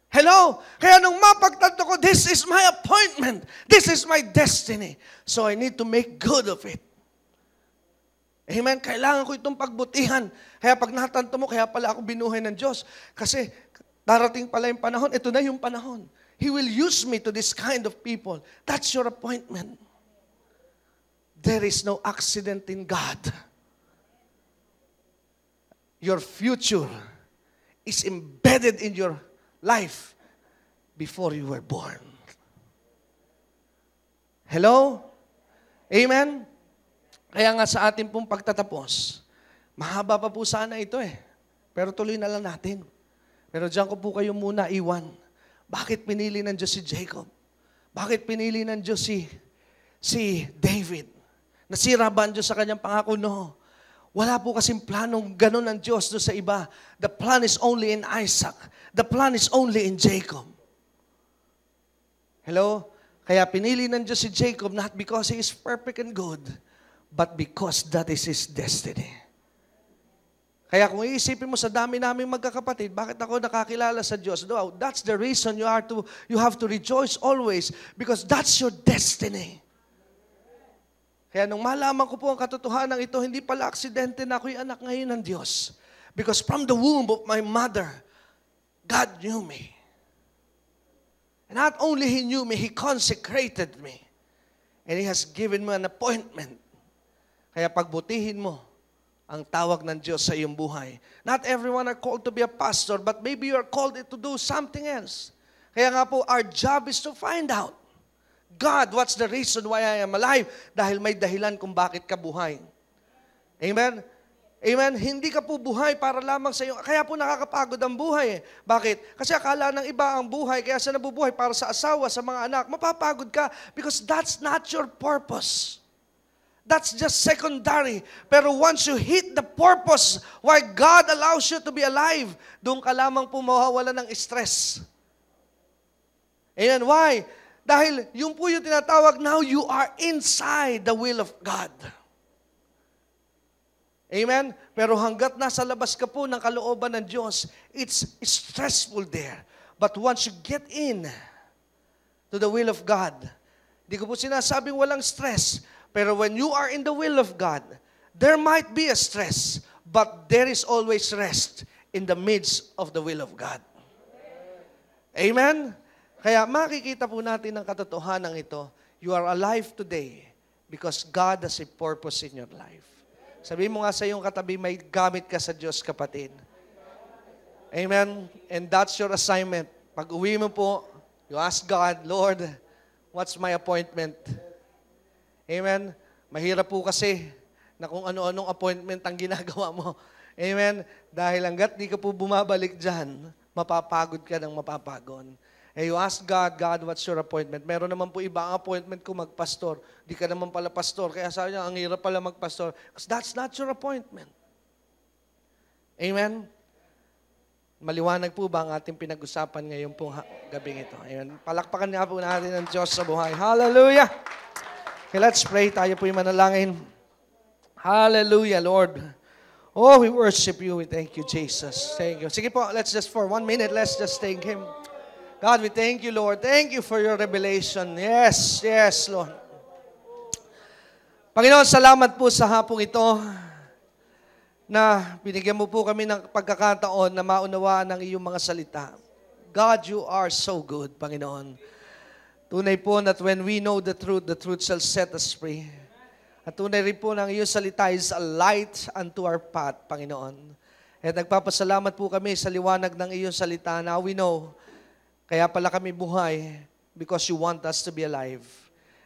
Hello? Kaya nung mapagtanto ko, this is my appointment. This is my destiny. So I need to make good of it. Amen? Kailangan ko itong pagbutihan. Kaya pag natanto mo, kaya pala ako binuhay ng Diyos. Kasi darating pala yung panahon, ito na yung panahon. He will use me to this kind of people. That's your appointment. There is no accident in God. Your future is embedded in your life before you were born. Hello? Amen? Kaya nga sa ating pong pagtatapos, mahaba pa po sana ito Pero tuloy na lang natin. Pero diyan ko po kayo muna iwan. Bakit pinili ng Diyos si Jacob? Bakit pinili ng Diyos si David? Nasira ba ang Diyos sa kanyang pangako? No. Wala po kasing planong ganun ng Diyos doon sa iba. The plan is only in Isaac. The plan is only in Jacob. Hello? Kaya pinili ng Diyos si Jacob not because he is perfect and good, but because that is his destiny. Kaya kung iisipin mo sa dami naming magkakapatid, bakit ako nakakilala sa Diyos? No, that's the reason you have to rejoice always because that's your destiny. Kaya nung malaman ko po ang katotohanan ito, hindi pala aksidente na ako'y anak ngayon ng Diyos. Because from the womb of my mother, God knew me. And not only He knew me, He consecrated me. And He has given me an appointment. Kaya pagbutihin mo ang tawag ng Diyos sa iyong buhay. Not everyone are called to be a pastor, but maybe you are called to do something else. Kaya nga po, our job is to find out, God, what's the reason why I am alive? Dahil may dahilan kung bakit ka buhay. Amen? Amen? Hindi ka po buhay para lamang sa iyo. Kaya po nakakapagod ang buhay. Bakit? Kasi akala ng iba ang buhay, kaya sa nabubuhay para sa asawa, sa mga anak, mapapagod ka because that's not your purpose. That's just secondary. Pero once you hit the purpose why God allows you to be alive, doon ka lamang po mawawala ng stress. Amen? Why? Dahil yung po yung tinatawag, now you are inside the will of God. Amen? Pero hanggat nasa labas ka po ng kalooban ng Diyos, it's stressful there. But once you get in to the will of God, di ko po sinasabing walang stress, pero when you are in the will of God, there might be a stress, but there is always rest in the midst of the will of God. Amen? Kaya makikita po natin ang katotohanan ito. You are alive today because God has a purpose in your life. Sabihin mo nga sa iyong katabi, may gamit ka sa Diyos, kapatid. Amen? And that's your assignment. Pag uwi mo po, you ask God, Lord, what's my appointment? Amen? Mahirap po kasi na kung ano-anong appointment ang ginagawa mo. Amen? Dahil hanggat di ka po bumabalik dyan, mapapagod ka ng mapapagod. You ask God, God, what's your appointment? Meron naman po iba ang appointment ko magpastor. Di ka naman pala pastor. Kaya sabi niya, ang hirap pala magpastor. Because that's not your appointment. Amen? Maliwanag po ba ang ating pinag-usapan ngayon pong gabing ito? Amen? Palakpakan nga po natin ang Diyos sa buhay. Hallelujah! Okay, let's pray. Tayo po yung manalangin. Hallelujah, Lord. Oh, we worship you. We thank you, Jesus. Thank you. Sige po, let's just for 1 minute, let's just thank Him. God, we thank you, Lord. Thank you for your revelation. Yes, yes, Lord. Panginoon, salamat po sa hapong ito na binigyan mo po kami ng pagkakataon na maunawaan ang iyong mga salita. God, you are so good, Panginoon. Tunay po that when we know the truth shall set us free. At tunay rin po ng iyong salita is a light unto our path, Panginoon. At nagpapasalamat po kami sa liwanag ng iyong salita. Now we know, kaya pala kami buhay because you want us to be alive.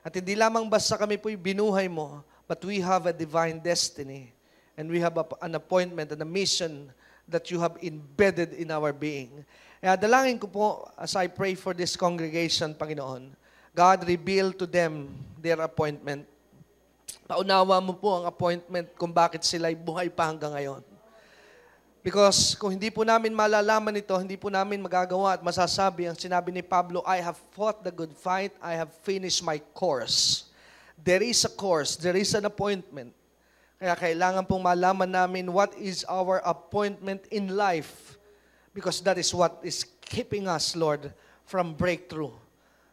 At hindi lamang basta kami po'y binuhay mo, but we have a divine destiny. And we have an appointment and a mission that you have embedded in our being. Kaya dalangin ko po as I pray for this congregation, Panginoon, God, reveal to them their appointment. Paunawa mo po ang appointment kung bakit sila'y buhay pa hanggang ngayon. Because kung hindi po namin malalaman ito, hindi po namin magagawa at masasabi ang sinabi ni Pablo, I have fought the good fight, I have finished my course. There is a course, there is an appointment. Kaya kailangan pong malaman namin what is our appointment in life. Because that is what is keeping us, Lord, from breakthrough.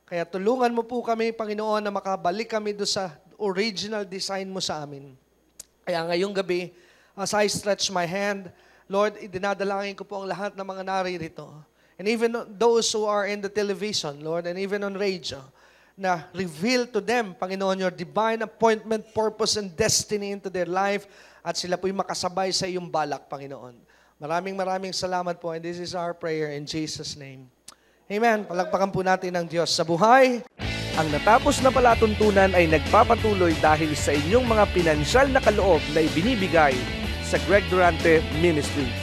Kaya tulungan mo po kami, Panginoon, na makabalik kami doon sa original design mo sa amin. Kaya ngayong gabi, as I stretch my hand, Lord, idinadalangin ko po ang lahat ng mga naririto. And even those who are in the television, Lord, and even on radio, na reveal to them, Panginoon, your divine appointment, purpose, and destiny into their life, at sila po'y makasabay sa iyong balak, Panginoon. Maraming salamat po, and this is our prayer in Jesus' name. Amen. Palagpakan po natin ang Diyos sa buhay. Ang natapos na palatuntunan ay nagpapatuloy dahil sa inyong mga pinansyal na kaloob na ibinibigay sa Greg Durante Ministries.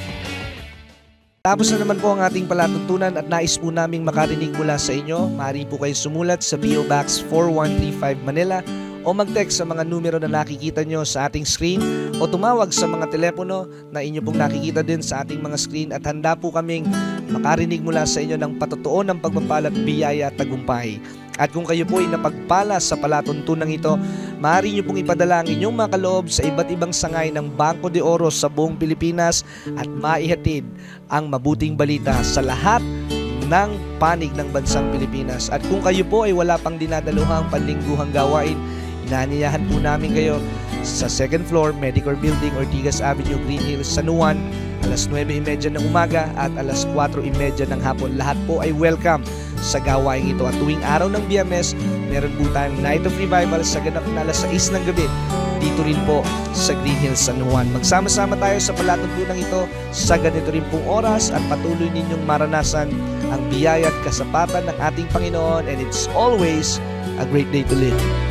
Tapos na naman po ang ating palatuntunan at nais po naming makarinig mula sa inyo. Maaari po kayo sumulat sa PO Box 4135 Manila o mag-text sa mga numero na nakikita nyo sa ating screen o tumawag sa mga telepono na inyo pong nakikita din sa ating mga screen at handa po kaming makarinig mula sa inyo ng patotoo ng pagpapala at biyaya at tagumpay. At kung kayo po ay napagpala sa palatuntunan ito, maaari nyo pong ipadala ang inyong mga kaloob sa iba't ibang sangay ng Bangko de Oro sa buong Pilipinas at maihatid ang mabuting balita sa lahat ng panig ng bansang Pilipinas. At kung kayo po ay wala pang dinadaluhang panlingguhang gawain, inaanyayahan po namin kayo sa 2nd floor, Medicare Building, Ortigas Avenue, Green Hills, San Juan, alas 9:30 ng umaga at alas 4:30 ng hapon. Lahat po ay welcome sa gawain ito. At tuwing araw ng Biyernes, meron po tayong Night of Revival sa ganap na alas 6 ng gabi dito rin po sa Green Hills, San Juan. Magsama-sama tayo sa palatuntunan ito sa ganito rin pong oras at patuloy ninyong maranasan ang biyaya at kasapatan ng ating Panginoon, and it's always a great day to live.